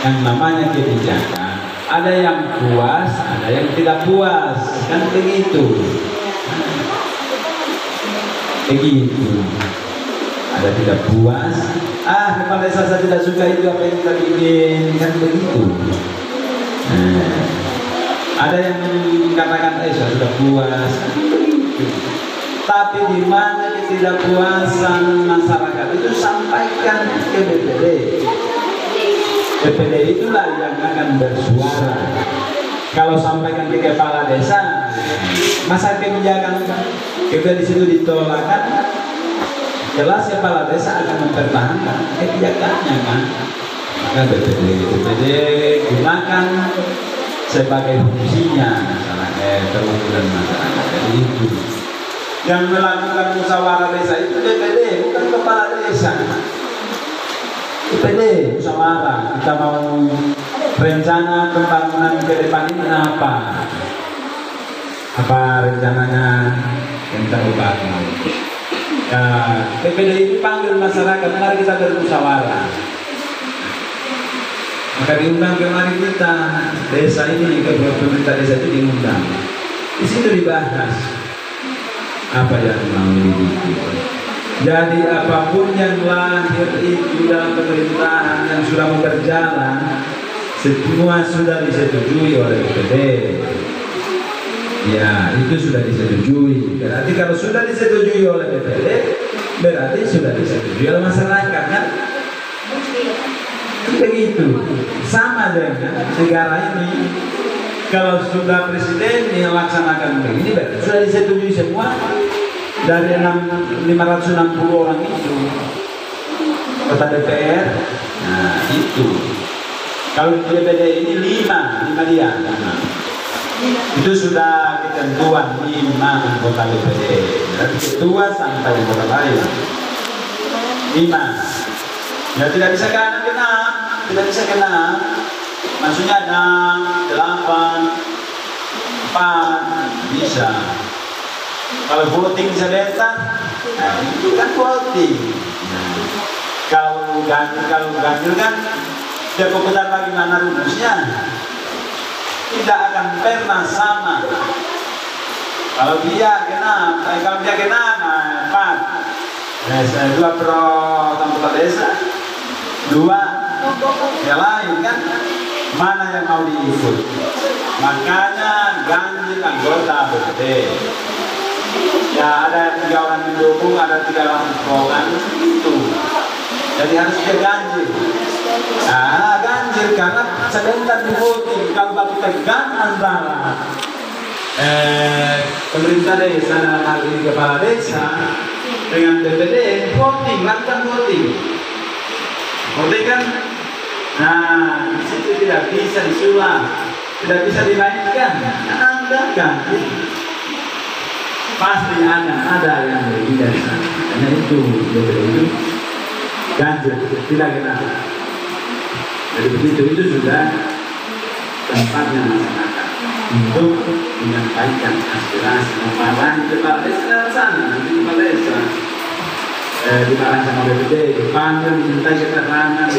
Yang namanya kebijakan, ada yang puas, ada yang tidak puas, kan begitu. Begitu. Ada tidak puas, kepala desa saya tidak suka itu apa yang kita bikin, kan begitu. Ada yang mengatakan saya sudah puas, tapi di mana ketidakpuasan masyarakat itu sampaikan ke DPD. DPD itulah yang akan bersuara. Kalau sampaikan ke kepala desa, masa kebijakan kita di situ ditolak kan? Jelas kepala desa akan mempertahankan kebijakannya kan? Maka DPD gunakan sebagai fungsinya perwakilan masyarakat. Jadi itu yang melakukan musyawarah desa itu DPD, bukan kepala desa. DPD musyawarah, kita mau rencana pembangunan ke depan ini apa rencananya yang kita bangun. Ya, DPD itu panggil masyarakat, mari kita bermusyawarah. Maka diundang kemari kita desa ini, ke pemerintah desa itu diundang. Di situ dibahas apa yang mau dibikin. Jadi apapun yang lahir itu dalam pemerintahan yang sudah mau berjalan, semua sudah disetujui oleh DPD. Ya, itu sudah disetujui. Berarti kalau sudah disetujui oleh DPD, berarti sudah disetujui oleh masyarakat kan? Begitu. Sama dengan negara ini. Kalau sudah presiden melaksanakan begini, berarti sudah disetujui semua. Dari 560 orang itu kota DPR, nah itu kalau di DPD ini 5 dia, itu sudah ketentuan 5 anggota DPD, dari ketua sampai anggota lain 5. Ya tidak bisa tidak bisa kena, maksudnya 6, 8, 4 bisa. Kalau voting bisa beta, itu kan voting. Kalau ganjil kan, dia putar bagaimana rumusnya, tidak akan pernah sama. Kalau dia kena, 4, 2 pro anggota desa, 2 yang lain kan, mana yang mau diikut? Makanya ganjil anggota DPD. Ya ada 3 orang mendukung, ada 3 orang pentolan itu. Jadi harus dia ganjil. Nah, ganjil karena sebentar di voting. Kalau batu tegang antara pemerintah desa dalam hal ini kepala desa dengan DPD, lakukan voting. Voting kan, nah di situ tidak bisa disulap, tidak bisa dimainkan. Anda ganjil. Pasti ada yang berbeda di sana. Karena itu ganjil, tidak kena. Jadi begitu itu sudah tempatnya masyarakat untuk menyampaikan aspirasi, memarahi kepala desa sana, nanti kepala desa dimarahi sama DPD, dipanggil, dimintai keterangan,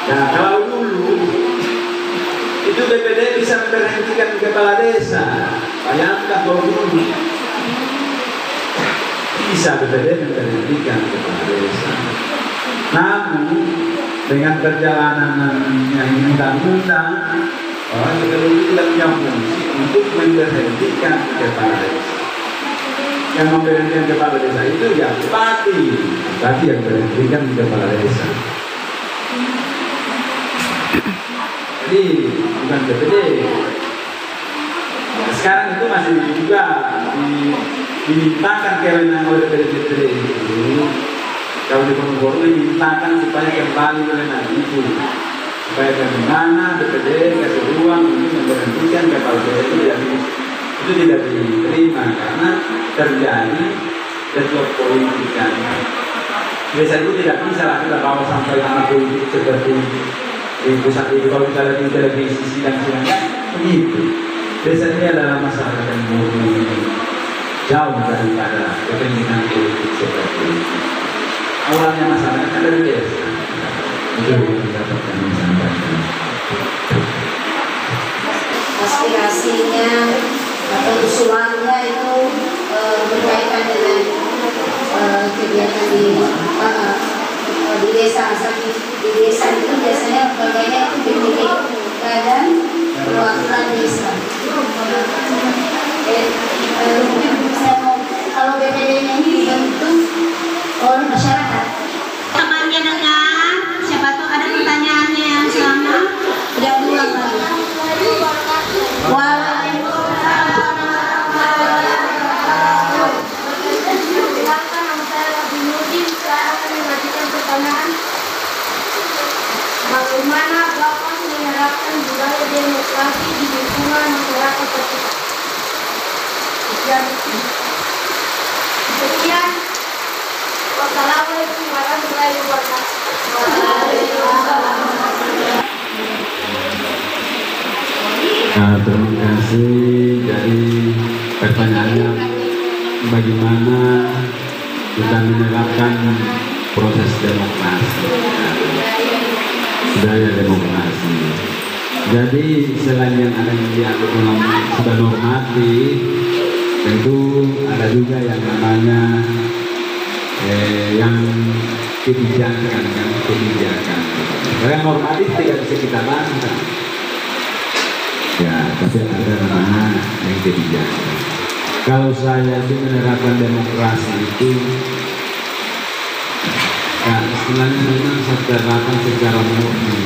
ya kalau dulu itu DPD bisa memberhentikan kepala desa. Bayangkan kalau dulu bisa DPD memberhentikan kepala desa. Namun dengan perjalanan yang undang-undang, orang DPD tidak punya fungsi untuk memberhentikan kepala desa. Yang memberhentikan kepala desa itu ya bupati yang memberhentikan kepala desa. Jadi bukan DPD. Sekarang itu masih juga dimintakan kewenangan oleh DPD itu. Kalau di Ponorogo dimintakan supaya kembali kewenangan itu, supaya bagaimana DPD kasih ruang untuk memberhentikan kepala desa itu tidak diterima karena terjadi ketua politik kan. Biasanya itu tidak bisa lah kita bawa sampai anak politik seperti di pusat itu. Kalau misalnya di televisi sidang-sidangnya begitu. Biasanya adalah masalah yang murni jauh daripada kepentingan politik seperti itu. Awalnya masalahnya kan dari desa. Itu yang dapat kami sampaikan. Aspirasinya atau usulannya itu berkaitan dengan kegiatan di desa. Di desa itu biasanya bagiannya itu BPD, Badan Perwakilan Desa. Mungkin kalau BPD-nya ini dibentuk oleh masyarakat. Temannya dengar, siapa tuh ada pertanyaannya yang sama? Udah dua kali. Bagaimana Bapak menerapkan budaya demokrasi di lingkungan masyarakat tersebut? Sekian. Wassalamualaikum warahmatullahi wabarakatuh. Terima kasih. Jadi pertanyaannya bagaimana kita menerapkan proses demokrasi, budaya demokrasi. Jadi selain yang ada yang diatur sudah normatif, tentu ada juga yang namanya yang kebijakan kan, kebijakan. Yang normatif tidak bisa kita bantah. Ya, tapi ada namanya yang kebijakan. Kalau saya itu menerapkan demokrasi itu, ya istilahnya memang saya terapkan secara murni.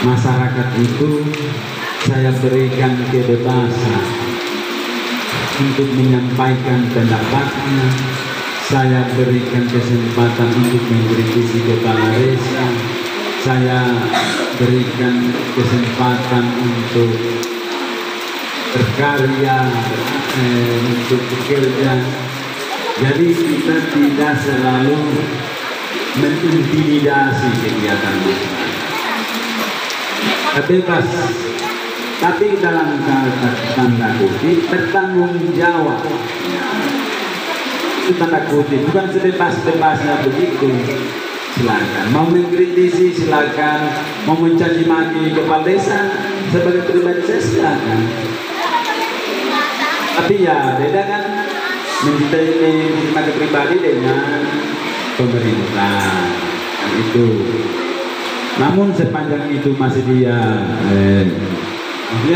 Masyarakat itu saya berikan kebebasan untuk menyampaikan pendapatnya. Saya berikan kesempatan untuk mengkritisi kepala desa. Saya berikan kesempatan untuk berkarya, untuk bekerja. Jadi kita tidak selalu mengintimidasi kegiatan masyarakat. Bebas, tapi dalam tanda kutip bertanggung jawab. Itu tanda kutip, bukan sebebas-bebasnya begitu. Silakan, mau mengkritisi silakan, mau mencaci maki kepala desa sebagai pribadi saya silakan. Tapi ya beda kan mencintai maki pribadi dengan pemerintah kan itu. Namun sepanjang itu masih dia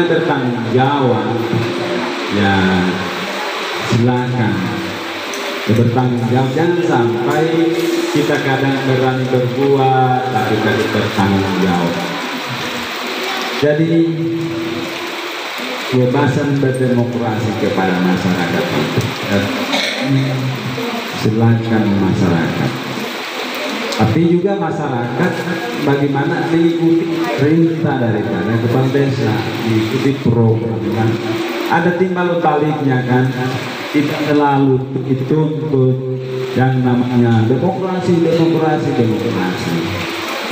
bertanggung jawab, ya silakan bertanggung jawab. Jangan sampai kita kadang berani berbuat tapi tidak bertanggung jawab. Jadi kebebasan berdemokrasi kepada masyarakat itu silakan masyarakat. Tapi juga masyarakat bagaimana mengikuti perintah daripada kepala desa, mengikuti program kan. Ada timbal baliknya kan, tidak selalu dituntut yang namanya demokrasi.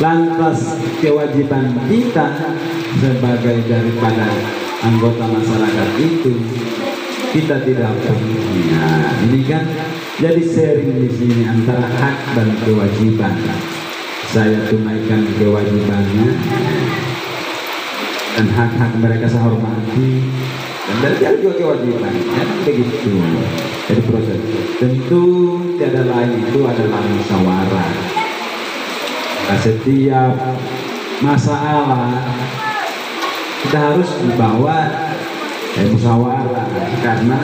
Lantas kewajiban kita sebagai daripada anggota masyarakat itu kita tidak punya. Ini kan jadi sharing di sini antara hak dan kewajiban. Saya tunaikan kewajibannya dan hak-hak mereka saya hormati, dan dari juga kewajiban. Memang begitu. Jadi proses tentu tiada lain itu adalah musyawarah. Nah, setiap masalah kita harus dibawa musyawarah, karena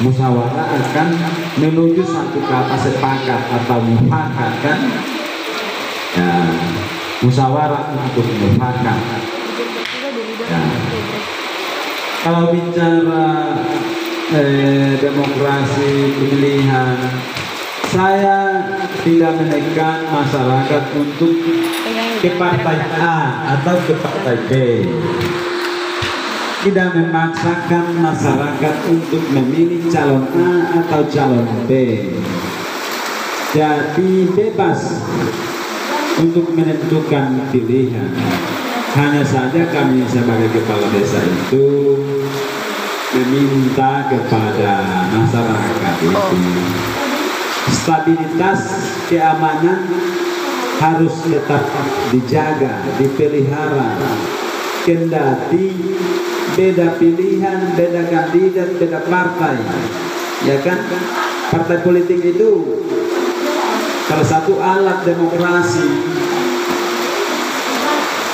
musyawarah akan menuju satu kata sepakat atau mufakat kan. Ya, musyawarah untuk mufakat. Ya. Kalau bicara demokrasi pemilihan, saya tidak menekan masyarakat untuk ke partai A atau ke partai B. Tidak memaksakan masyarakat untuk memilih calon A atau calon B. Jadi bebas untuk menentukan pilihan. Hanya saja kami sebagai kepala desa itu meminta kepada masyarakat itu stabilitas keamanan harus tetap dijaga, dipelihara. Kendati beda pilihan, beda kandidat, beda partai, ya kan? Partai politik itu salah satu alat demokrasi.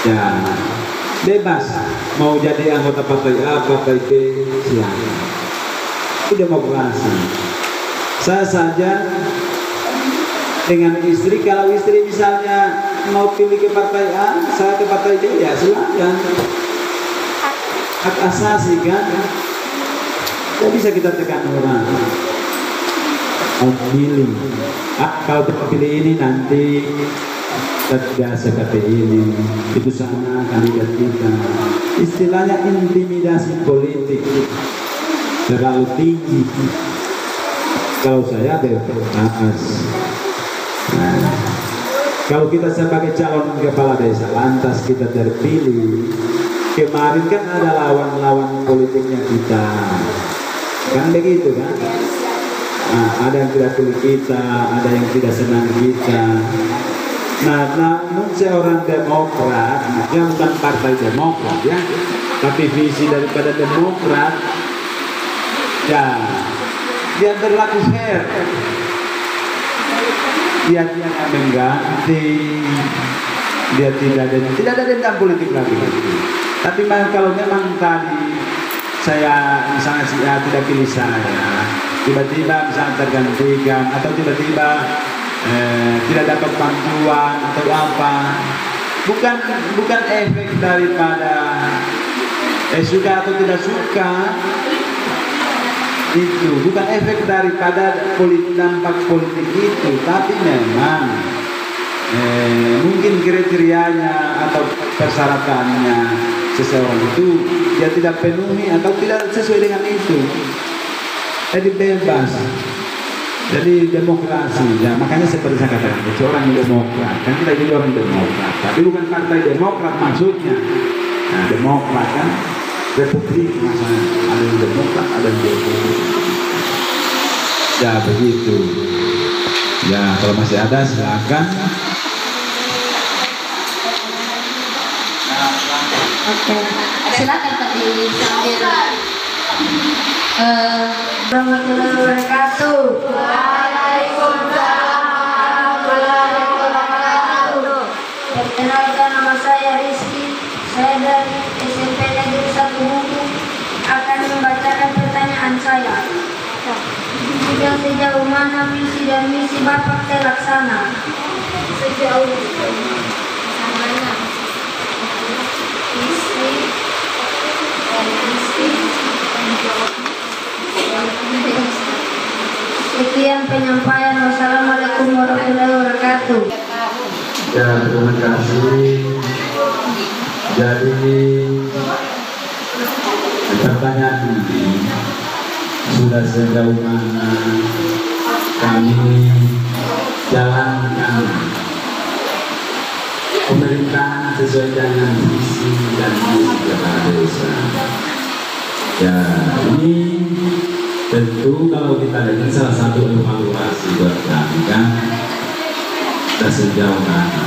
Ya, bebas mau jadi anggota partai A, partai B, silakan. Itu demokrasi. Saya saja dengan istri, kalau istri misalnya mau pilih ke partai A, saya ke partai B, ya silakan. Hak asasi kan. Tidak bisa kita tekan orang. Mau pilih. Kalau terpilih ini nanti tidak seperti ini, itu sana kandidat kita. Istilahnya intimidasi politik terlalu tinggi. Kalau saya bebas. Nah, kalau kita sebagai calon kepala desa lantas kita terpilih, kemarin kan ada lawan-lawan politiknya kita, kan begitu kan? Nah, ada yang tidak pilih kita, ada yang tidak senang kita. Nah, namun seorang demokrat, dia bukan partai demokrat ya, tapi visi daripada demokrat, ya, dia berlaku fair. Dia mengganti, dia tidak ada dendam politik lagi. Tapi kalau memang tadi saya misalnya si A tidak pilih saya, tiba-tiba misalnya tergantikan atau tiba-tiba tidak dapat bantuan atau apa, bukan efek daripada suka atau tidak suka, itu bukan efek daripada dampak politik itu, tapi memang mungkin kriterianya atau persyaratannya seseorang itu dia tidak penuhi atau tidak sesuai dengan itu, jadi bebas. Jadi demokrasi, ya makanya seperti saya katakan, seorang demokrat, kan kita jadi orang demokrat, tapi bukan partai demokrat maksudnya. Nah, demokrat kan republik, misalnya ada yang demokrat, ada yang republik. Ya begitu. Ya kalau masih ada silakan. Oke, silakan tadi sambil Warahmatullahi wabarakatuh. Waalaikumsalam warahmatullahi wabarakatuh. Perkenalkan, nama saya Rizky. Saya dari SMP Negeri 1 Buku akan membacakan pertanyaan saya. Sudah sejauh mana visi dan misi Bapak terlaksana? Sejauh mana? Visi dan misi. Sekian penyampaian. Wassalamualaikum warahmatullahi wabarakatuh. Ya terima kasih. Jadi pertanyaan ini sudah sejauh mana kami jalankan pemerintahan sesuai dengan visi dan misi kepala desa. Ya ini tentu kalau kita lihat salah satu evaluasi buat kami kan kita sejauh mana.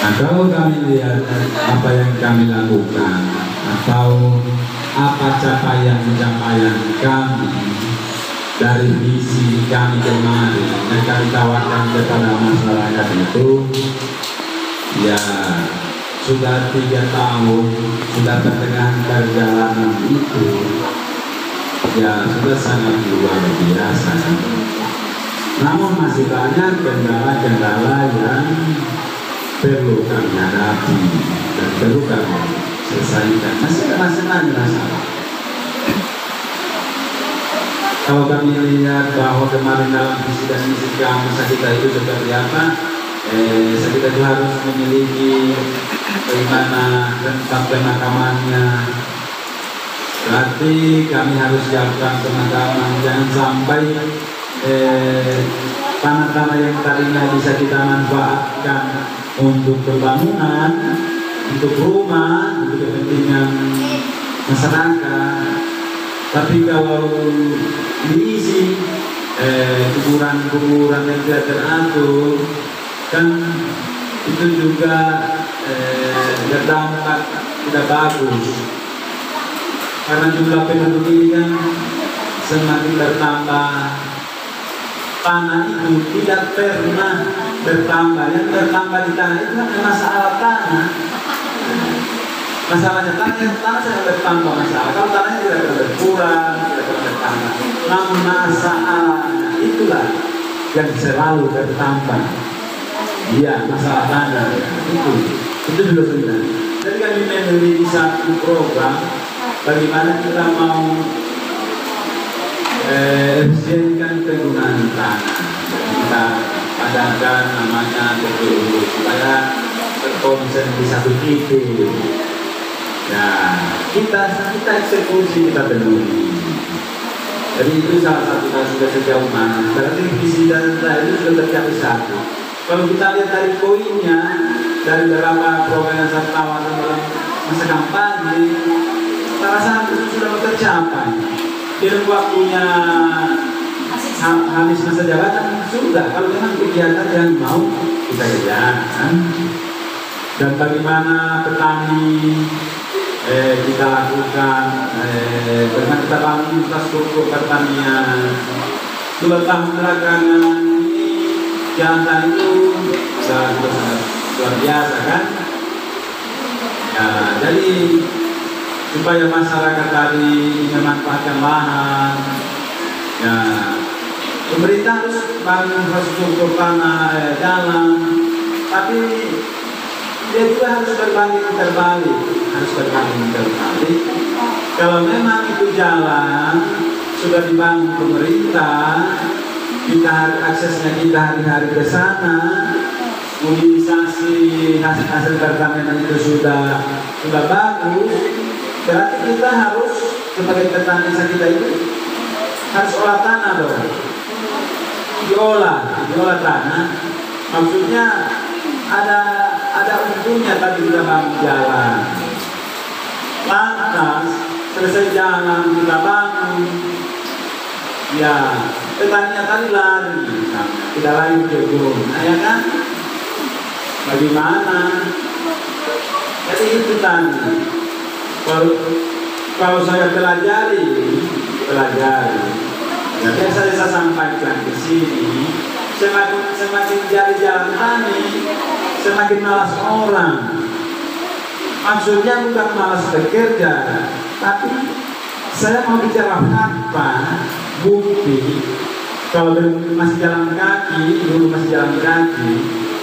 Nah kalau kami lihat apa yang kami lakukan atau apa capaian kami dari visi kami kemarin yang kami tawarkan kepada masyarakat itu, ya sudah 3 tahun sudah pertengahan perjalanan itu, ya sudah sangat luar biasa. Namun masih banyak kendala-kendala yang perlu kami hadapi dan perlu kami selesaikan. Masih banyak masalah. Kalau kami lihat bahwa kemarin dalam visi dan misi kami kita itu seperti apa, kita itu harus memiliki bagaimana tempat pemakamannya. Berarti kami harus siapkan pemakaman, jangan sampai tanah-tanah yang tadinya bisa kita manfaatkan untuk pembangunan, untuk rumah, untuk kepentingan masyarakat. Tapi kalau diisi kuburan-kuburan yang tidak teratur, kan itu juga berdampak tidak bagus. Karena jumlah penduduk ini kan semakin bertambah, tanah itu tidak pernah bertambah. Yang bertambah di tanah itu kan masalah tanah. Masalahnya tanah sedang bertambah masalah. Kalau tanahnya tidak pernah berkurang, tidak pernah bertambah. Namun masalahnya itulah yang selalu bertambah. Iya, masalah tanah itu dulu sebenarnya. Jadi kami memiliki satu program bagaimana kita mau efisienkan penggunaan tanah. Kita adakan namanya TPU supaya terkonsen di satu titik. Nah, kita eksekusi, kita penuhi. Jadi itu salah satu sudah sejauh mana. Berarti visi dan itu sudah tercapai satu. Kalau kita lihat dari poinnya, dari beberapa program yang saya tawarkan dalam masa kampanye, kita rasa itu sudah tercapai. Dalam waktunya habis masa jabatan sudah. Kalau memang kegiatan yang mau kita kerjakan. Dan bagaimana petani kita lakukan, bagaimana kita bangun infrastruktur pertanian. 2 tahun belakangan ini jalan itu sudah luar biasa kan? Ya, jadi supaya masyarakat tadi memanfaatkan lahan, ya pemerintah harus bangun infrastruktur tanah, jalan, tapi dia juga harus berbanding terbalik. Kalau memang itu jalan sudah dibangun pemerintah, kita aksesnya kita hari-hari ke sana, mobilisasi hasil pertanian itu sudah bagus, berarti kita harus sebagai petani kita itu harus olah tanah dong, diolah tanah. Maksudnya ada untungnya tadi kita bangun jalan. Lantas selesai jalan kita bangun, ya petaninya tadi lari, tidak lari ke kebun, ya kan? Bagaimana? Jadi itu tadi. Kalau saya pelajari, ya biasa saya sampaikan di sini. Semakin jadi jalan tani, semakin malas orang. Maksudnya bukan malas bekerja, tapi saya mau bicara fakta, bukti. Kalau masih jalan kaki, dulu masih jalan kaki,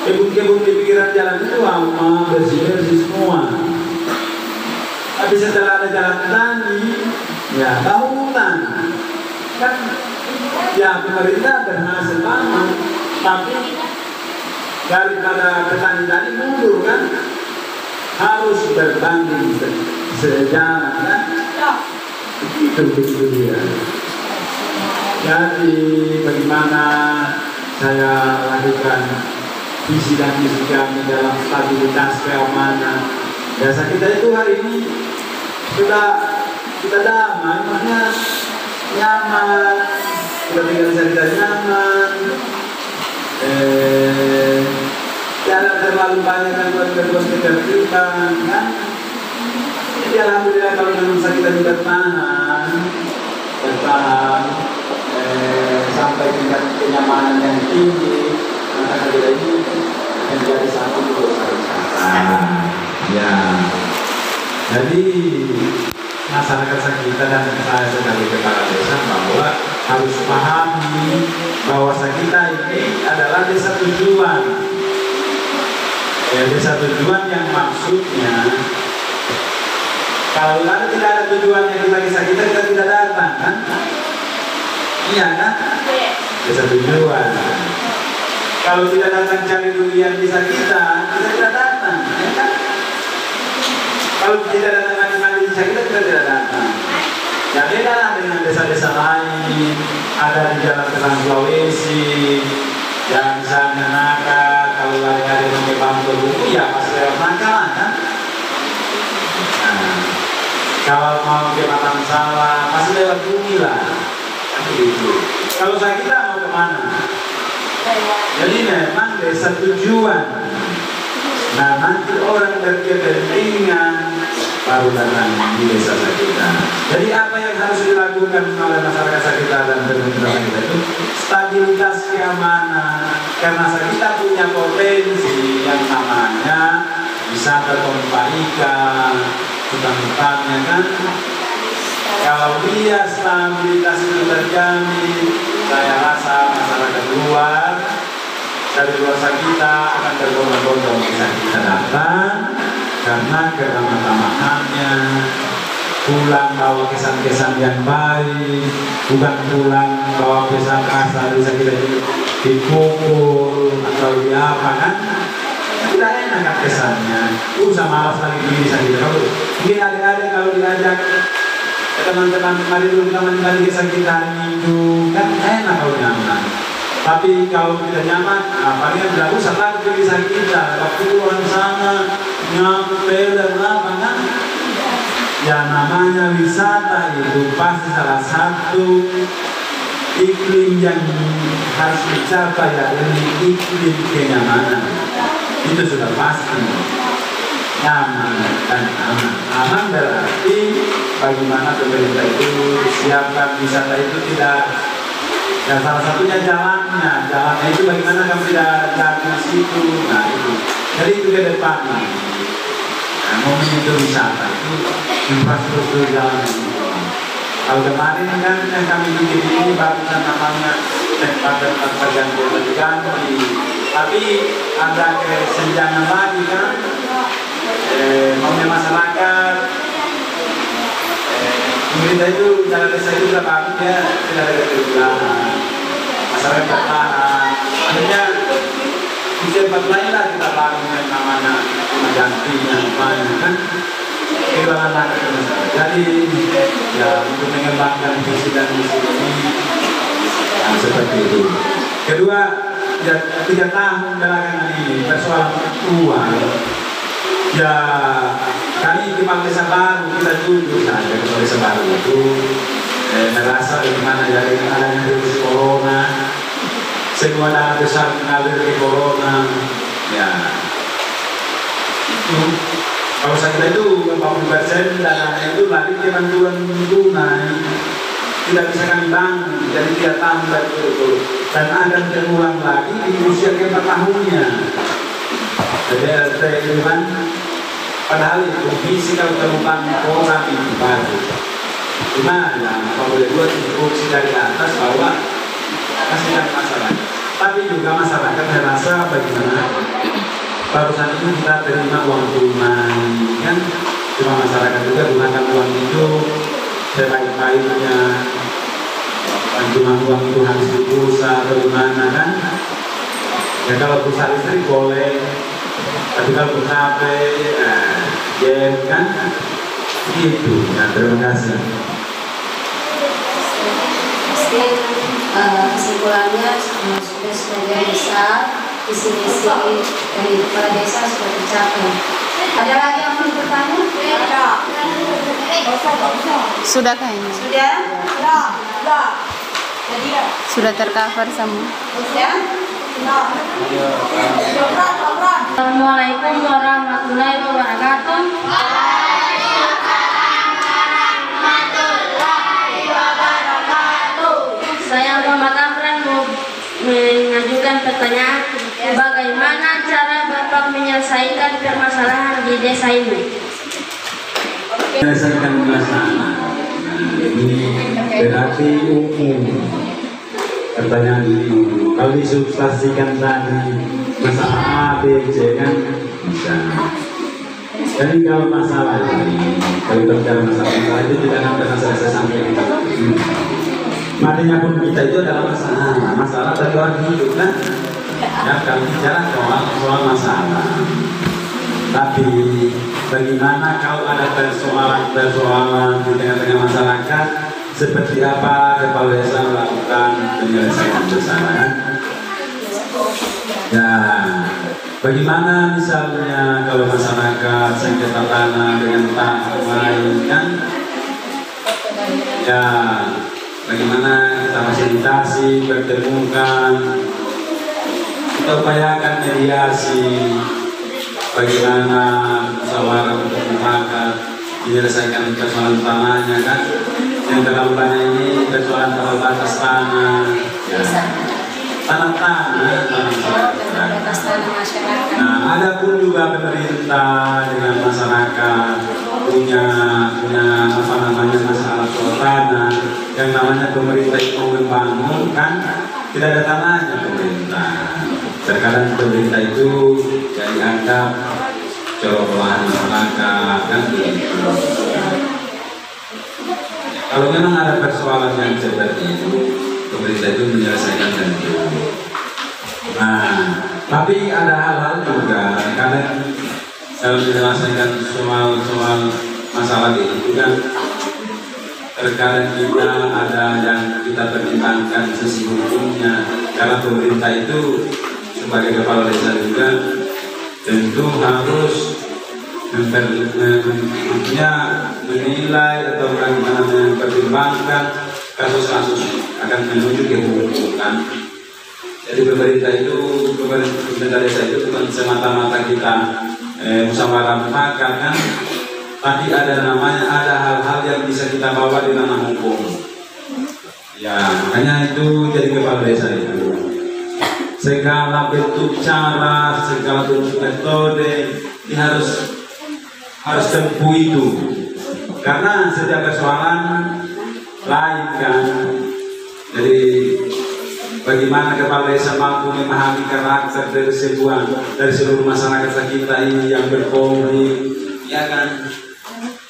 kebun-kebun di pikiran jalan itu lama, bersih-bersih semua. Tapi setelah ada jalan tani, ya bangunan. Kan ya pemerintah berhasil bangun, tapi daripada petani tadi mundur kan, harus berbanding sejalan kan, itu dia. Jadi bagaimana saya lakukan visi dan misi kami dalam stabilitas keamanan. Biasa kita itu hari ini sudah damai, makanya nyaman, kita tinggal cerita nyaman, tidak terlalu banyak yang buat ketertiban kan. Jadi alhamdulillah kalau memang kita juga bertahan sampai tingkat kenyamanan yang tinggi, maka kita ini menjadi satu perusahaan. Ya, jadi masyarakat kita dan saya sebagai kepala desa bahwa harus pahami bahwa kita ini adalah desa tujuan. Desa tujuan yang maksudnya kalau tidak ada tujuan yang kita tidak datang kan? Iya kan? Desa tujuan. Kalau tidak datang cari durian desa kita tidak datang, ya kan? Kalau tidak datang mandi desa kita tidak datang. Ya beda lah dengan desa-desa lain, ada di Jalan Trans Sulawesi, yang misalnya nakal, kalau lari-lari pakai bambu buku, ya pasti lewat nakal kan? Nah, kalau mau ke Matang Sawah, pasti lewat bumi lah, gitu. Kalau kita mau kemana? Jadi memang desa tujuan. Nah nanti orang berkepentingan baru datang di desa kita. Jadi apa yang harus dilakukan oleh masyarakat kita dan pemerintah kita itu stabilitas keamanan. Karena kita punya potensi yang namanya wisata pompa ikan, hutan-hutannya kan. Kalau dia stabilitas itu terjamin, saya rasa masyarakat luar dari luar kita akan berbondong-bondong bisa kita datang karena keramah-tamahannya, pulang bawa kesan-kesan yang baik, bukan pulang bawa pesan kasar bisa kita dipukul atau di apa kan? Tidak enak kan kesannya. Usah malas lagi bisa kita. Mungkin adik-adik kalau diajak teman-teman mari dulu kita menikmati kisah kita hari Minggu kan enak kalau nyaman. Tapi kalau tidak nyaman, paling tidak usah lagi kisah kita. Waktu orang sana nyampe dan apa kan? Ya namanya wisata itu pasti salah satu iklim yang harus dicapai ya ini iklim kenyamanan. Itu sudah pasti. Nyaman dan aman. Aman berarti bagaimana pemerintah itu siapkan wisata itu tidak, dan salah satunya jalannya itu bagaimana kamu tidak jatuh di situ. Nah itu, jadi itu ke depan. Nah, momen itu wisata itu infrastruktur jalan. Kalau kemarin kan yang kami bikin ini barusan namanya tempat-tempat pergantian ganti, tapi ada kesenjangan lagi kan. Maunya masyarakat pemerintah itu jalan desa itu sudah bagus ya, tidak ada keterbukaan masyarakat bertahan, akhirnya di tempat lain lah kita bangun yang namanya gantinya namanya kan itu anak jadi ya untuk mengembangkan visi dan misi ini nah, seperti itu. Kedua, ya 3 tahun belakangan ini persoalan uang. Ya kami Kepala Desa baru kita tunjuk saja Kepala Desa baru itu merasa bagaimana dari adanya virus corona, semua dana besar mengalir ke corona. Ya itu kalau saya itu 40% dananya itu lari ke bantuan tunai, tidak bisa kami bangun, jadi 3 tahun betul-betul dan akan terulang lagi di usia ke-4 tahunnya. Jadi itu kan padahal itu visi kalau temukan orang itu bagus. Gimana ya, kalau boleh buat instruksi dari atas bahwa kasihkan masyarakat. Tapi juga masyarakat merasa bagaimana barusan itu kita terima uang tunai kan, cuma masyarakat juga gunakan uang itu sebaik-baiknya. Cuma uang itu harus di pulsa atau gimana kan? Ya kalau pulsa listrik boleh. Tapi kalau HP, game kan, gitu. Nah, terima kasih. Pasti kesimpulannya sudah sebagian besar visi-misi dari kepala desa sudah tercapai. Ada lagi yang mau bertanya? Ada. Sudah kayaknya. Sudah? Sudah. Sudah tercover semua. Sudah? Assalamualaikum warahmatullahi wabarakatuh. Saya Muhammad Amran mau mengajukan pertanyaan, bagaimana cara Bapak menyelesaikan permasalahan di desa ini? Menyelesaikan masalah. Ini berarti umum. Pertanyaan ini kalau disubstansikan tadi masalah A, B, C kan bisa. Jadi kalau masalah ini, kalau berbicara masalah itu tidak akan pernah selesai sampai kita. Matinya pun kita itu adalah masalah. Masalah dari orang hidup kan. Ya kalau bicara soal masalah. Tapi bagaimana kalau ada persoalan di tengah-tengah masyarakat, seperti apa kepala desa melakukan penyelesaian bersama. Ya, bagaimana misalnya kalau masyarakat sengketa tanah dengan tanah lain kan? Ya, bagaimana kita fasilitasi, pertemukan, kita upayakan mediasi, bagaimana musyawarah untuk mufakat menyelesaikan persoalan tanahnya kan? Yang terlalu banyak ini persoalan terlalu batas tanah, ya. Tanah. Nah, ada pun juga pemerintah dengan masyarakat punya apa namanya masalah soal tanah. Yang namanya pemerintah itu membangun kan tidak ada tanahnya pemerintah. Terkadang pemerintah itu jadi dianggap colokan masyarakat kan begitu. Kalau memang ada persoalan yang seperti itu, pemerintah itu menyelesaikan dan itu. Nah, tapi ada hal-hal juga kadang dalam menyelesaikan soal masalah itu kan terkadang kita ada yang kita pertimbangkan sisi hukumnya. Karena pemerintah itu sebagai kepala desa juga tentu harus menilai atau bagaimana mempertimbangkan kasus-kasus akan menuju ke hukum kan. Jadi pemerintah desa itu bukan semata-mata kita musyawarah mufakat kan, tapi ada hal-hal yang bisa kita bawa di ranah hukum. Ya makanya itu jadi kepala desa itu segala bentuk cara, segala bentuk metode ini harus tempuh itu, karena setiap persoalan lain kan. Jadi bagaimana kepala desa mampu memahami karakter dari seluruh masyarakat kita ini yang berkonflik, ya kan?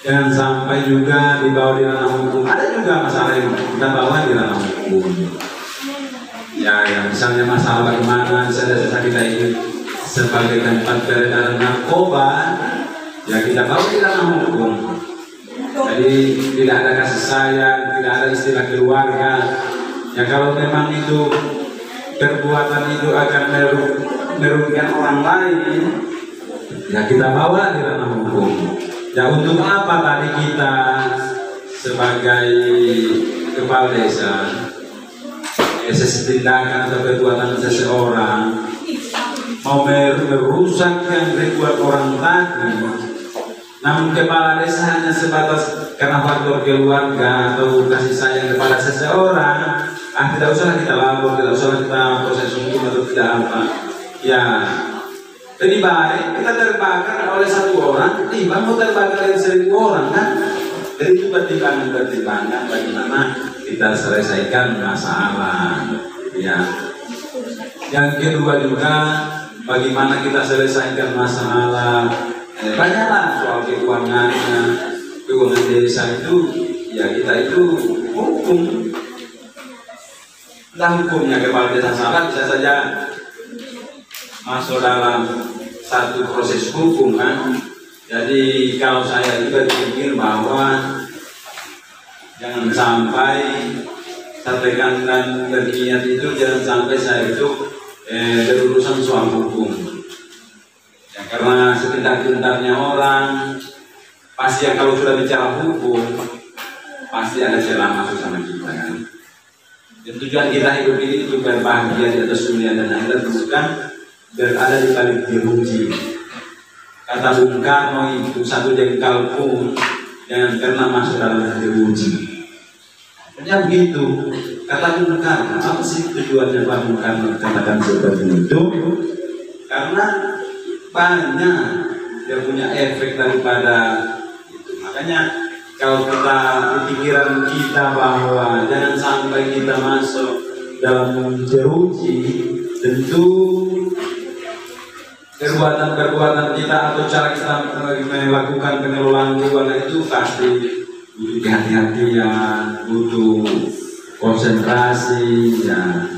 Jangan sampai juga dibawa di ranah hukum. Ada juga masalah yang kita bawa di ranah hukum. Ya, misalnya masalah bagaimana desa kita ini sebagai tempat peredaran narkoba, ya kita bawa di ranah hukum. Jadi tidak ada kasih sayang, tidak ada istilah keluarga. Ya kalau memang itu perbuatan itu akan merugikan orang lain, ya kita bawa di ranah hukum. Ya untuk apa tadi kita sebagai kepala desa tindakan atau perbuatan seseorang mau merusak yang dibuat orang tadi, namun kepala desa hanya sebatas karena faktor keluarga atau kasih sayang kepada seseorang, tidak usah kita lapor, tidak usah kita proses hukum atau tidak apa. Ya, lebih baik kita terbakar oleh satu orang, timbang mau terbakar oleh 1000 orang kan? Jadi itu pertimbangan bagaimana kita selesaikan masalah. Ya. Yang kedua juga bagaimana kita selesaikan masalah. Banyaklah soal keuangan desa itu. Ya kita itu hukum. Dan hukumnya kepala desa salah bisa saja masuk dalam satu proses hukum kan. Jadi kalau saya juga berpikir bahwa jangan sampai sampaikan dan berniat itu jangan sampai saya itu berurusan soal hukum. Ya, karena sepintar-pintarnya orang pasti kalau sudah bicara hukum pasti ada celah masuk sama kita kan. Dan tujuan kita hidup ini untuk berbahagia di atas dunia dan akhirat bukan berada di balik jeruji. Kata Bung Karno itu satu jengkal pun jangan pernah masuk dalam jeruji. Hanya begitu. Kata Bung Karno, apa sih tujuannya Pak Bung Karno katakan seperti itu? Karena banyak yang punya efek daripada itu. Makanya kalau kita pikiran kita bahwa jangan sampai kita masuk dalam jeruji, tentu perbuatan kita atau cara kita melakukan pengelolaan keuangan itu pasti butuh kehati-hatian, butuh konsentrasi, ya.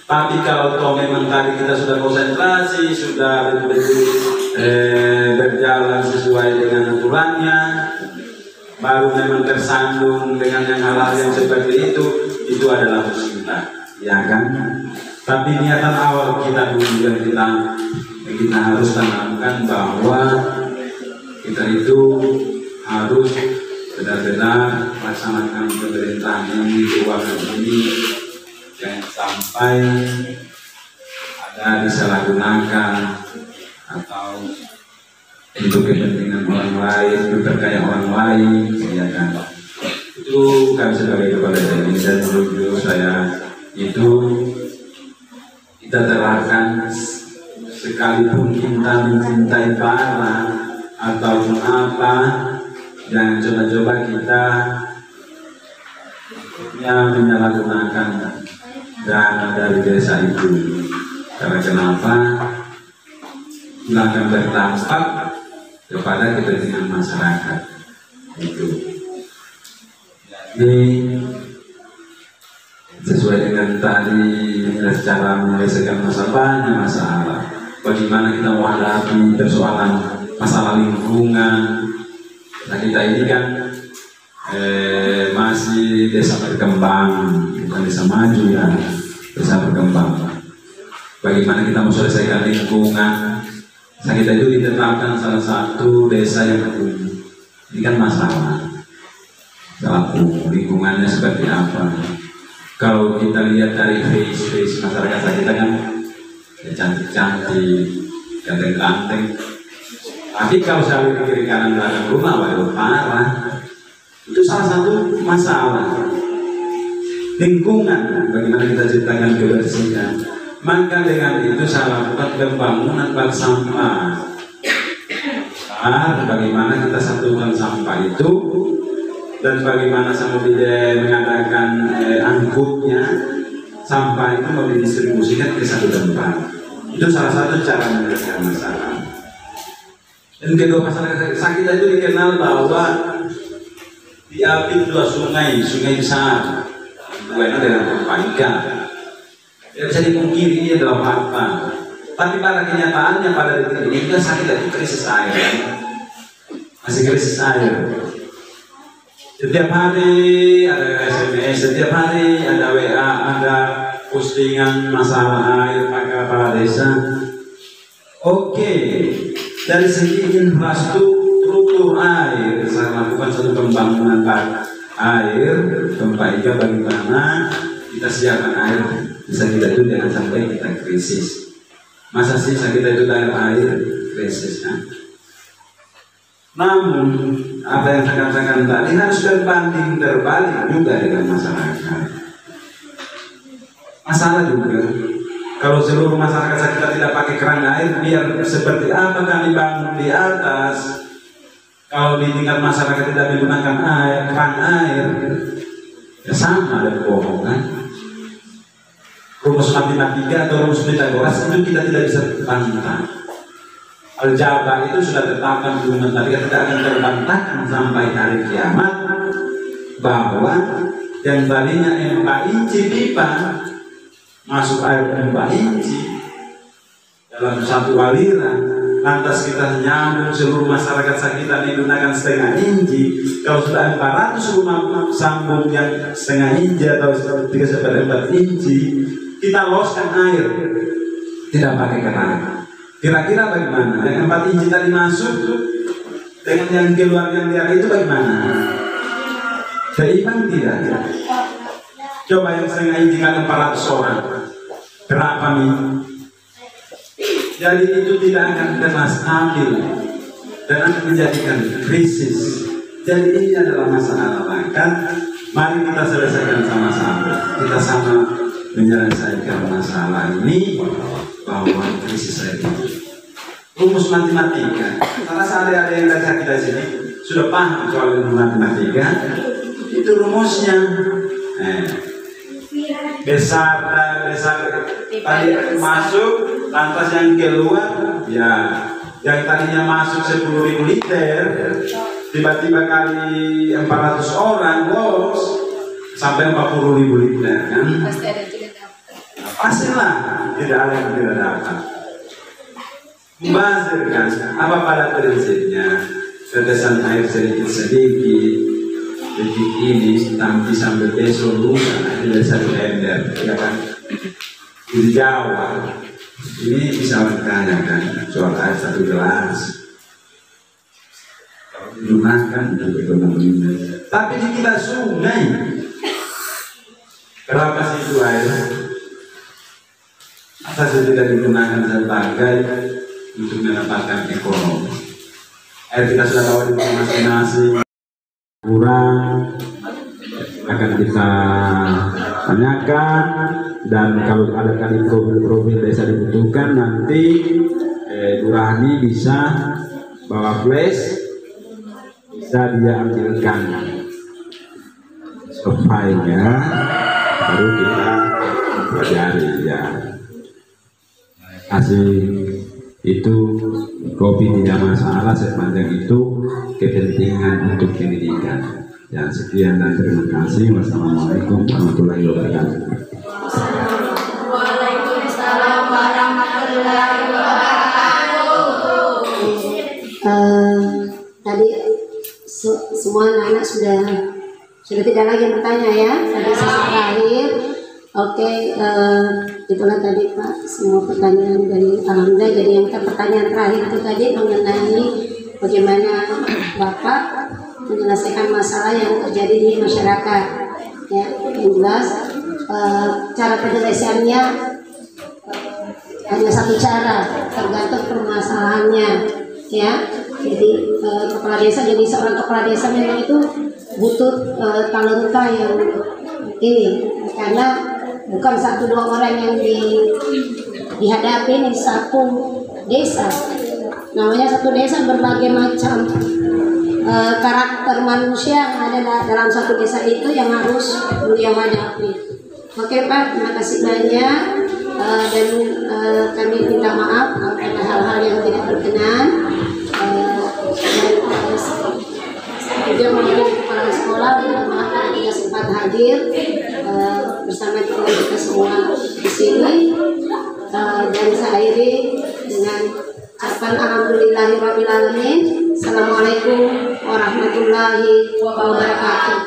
Tapi kalau toh memang tadi kita sudah konsentrasi, sudah betul-betul berjalan sesuai dengan aturannya, baru memang tersandung dengan yang hal-hal yang seperti itu adalah musibah, ya kan? Tapi niatan awal kita dulu yang kita harus tanamkan bahwa kita itu harus benar-benar melaksanakan pemerintahan ini, keuangan ini, jangan sampai ada disalahgunakan atau untuk kepentingan orang lain, memperkaya orang lain, ya kan? Itu kami sebagai kepala desa dan menurut saya itu kita terapkan sekalipun kita mencintai para ataupun apa, jangan coba-coba kita menyalahgunakan dana dari desa itu. Karena kenapa? Itu akan berdampak kepada kepentingan masyarakat itu. Jadi sesuai dengan tadi cara menyelesaikan masalah, bagaimana kita menghadapi persoalan masalah lingkungan. Nah, kita ini kan masih desa berkembang, bukan desa maju ya, desa berkembang. Bagaimana kita menyelesaikan lingkungan? Nah, kita itu ditetapkan salah satu desa yang kumuh. Ini kan masalah lingkungannya seperti apa? Kalau kita lihat dari face masyarakat kita kan cantik-cantik, ganteng-ganteng. Tapi kalau saya lihat kiri kanan belakang rumah, waduh parah. Itu salah satu masalah lingkungan. Bagaimana kita ciptakan kebersihan? Maka dengan itu saya lakukan pembangunan bank sampah. Bagaimana kita satukan sampah itu dan bagaimana sama mengadakan angkutnya sampah itu mau didistribusikan ke satu tempat. Itu salah satu cara menyelesaikan masalah. Dan kedua masyarakat kita itu dikenal bahwa diapit dua sungai besar, dua itu dengan perbaikan. Tidak bisa dipungkiri ini adalah fakta. Tapi pada kenyataannya pada detik ini juga sakit itu krisis air, masih krisis air. Setiap hari ada SMS, setiap hari ada WA, ada postingan masalah air pada kepala desa. Oke, dari segi infrastruktur air, saya lakukan satu pembangunan air, pompa ikan bagaimana kita siapkan air, bisa kita itu jangan sampai kita krisis. Masa sih kita itu dari air krisis kan? Namun apa yang saya katakan tadi harus berbanding terbalik juga dengan masyarakat. Masalah juga kalau seluruh masyarakat kita tidak pakai keran air, biar seperti apa kami bangun di atas. Kalau di tingkat masyarakat tidak menggunakan keran air, ya sama dan bohong kan. Rumus matematika atau rumus Pythagoras itu kita tidak bisa bantah. Aljabar itu sudah tetapkan di matematika tidak akan terbantahkan sampai hari kiamat bahwa yang tadinya 4 inci pipa masuk air 4 inci dalam satu aliran, lantas kita nyambung seluruh masyarakat kita menggunakan setengah inci. Kalau sudah 400 rumah sambung yang setengah inci atau 3/4 inci, kita loskan air tidak pakai keran. Kira-kira bagaimana? Yang 4 inci tadi masuk dengan yang keluar yang liar itu bagaimana? Seimbang tidak? Coba yang setengah inci kali 400 orang, berapa nih? Jadi itu tidak akan pernah stabil dan akan menjadikan krisis. Jadi ini adalah masalah kan? Mari kita selesaikan sama-sama. Kita sama menyelesaikan masalah ini bahwa krisis air itu. Rumus matematika. Karena ada yang kita di sini sudah paham soal matematika. Itu rumusnya. Besar tadi masuk, lantas yang keluar, ya yang tadinya masuk 10.000 liter, tiba-tiba kali 400 orang, bos, sampai 40.000 liter kan? Pasti ada juga. Pastilah tidak ada yang tidak dapat. Membazirkan apa pada prinsipnya tetesan air sedikit-sedikit detik ini tapi sampai besok lusa dari satu ember, ya kan? Di Jawa ini bisa bertanyakan soal air satu gelas digunakan untuk ekonomi. Tapi di kita sungai berapa sih itu air? Asal tidak digunakan sebagai untuk mendapatkan ekonomi. Air kita sudah tahu di masing-masing kurang, akan kita tanyakan, dan kalau ada kali profil desa dibutuhkan nanti Nurani bisa bawa flash, bisa dia ambilkan file-nya, baru kita pelajari ya. Kasih itu kopi tidak masalah sepanjang itu kepentingan untuk pendidikan. Ya, sekian dan terima kasih. Wassalamualaikum warahmatullahi wabarakatuh. Waalaikumsalam warahmatullahi wabarakatuh. Tadi semua anak-anak sudah tidak lagi bertanya ya. Tadi sesi terakhir. Oke, itulah tadi Pak semua pertanyaan dari alhamdulillah. Jadi yang pertanyaan terakhir itu tadi mengenai bagaimana Bapak menyelesaikan masalah yang terjadi di masyarakat. Ya, yang jelas cara penyelesaiannya hanya satu cara, tergantung permasalahannya. Ya, jadi kepala desa, jadi seorang kepala desa memang itu butuh talenta yang ini, karena bukan satu dua orang yang dihadapi, ini satu desa. Namanya satu desa, berbagai macam karakter manusia yang ada dalam satu desa itu yang harus beliau hadapi. Oke Pak, terima kasih banyak, dan kami minta maaf kalau ada hal-hal yang tidak berkenan. Juga mungkin kepala sekolah minta maaf karena tidak sempat hadir bersama kita semua di sini, dan saya akhiri dengan ucapan alhamdulillahirabbil alamin. Assalamualaikum warahmatullahi wabarakatuh.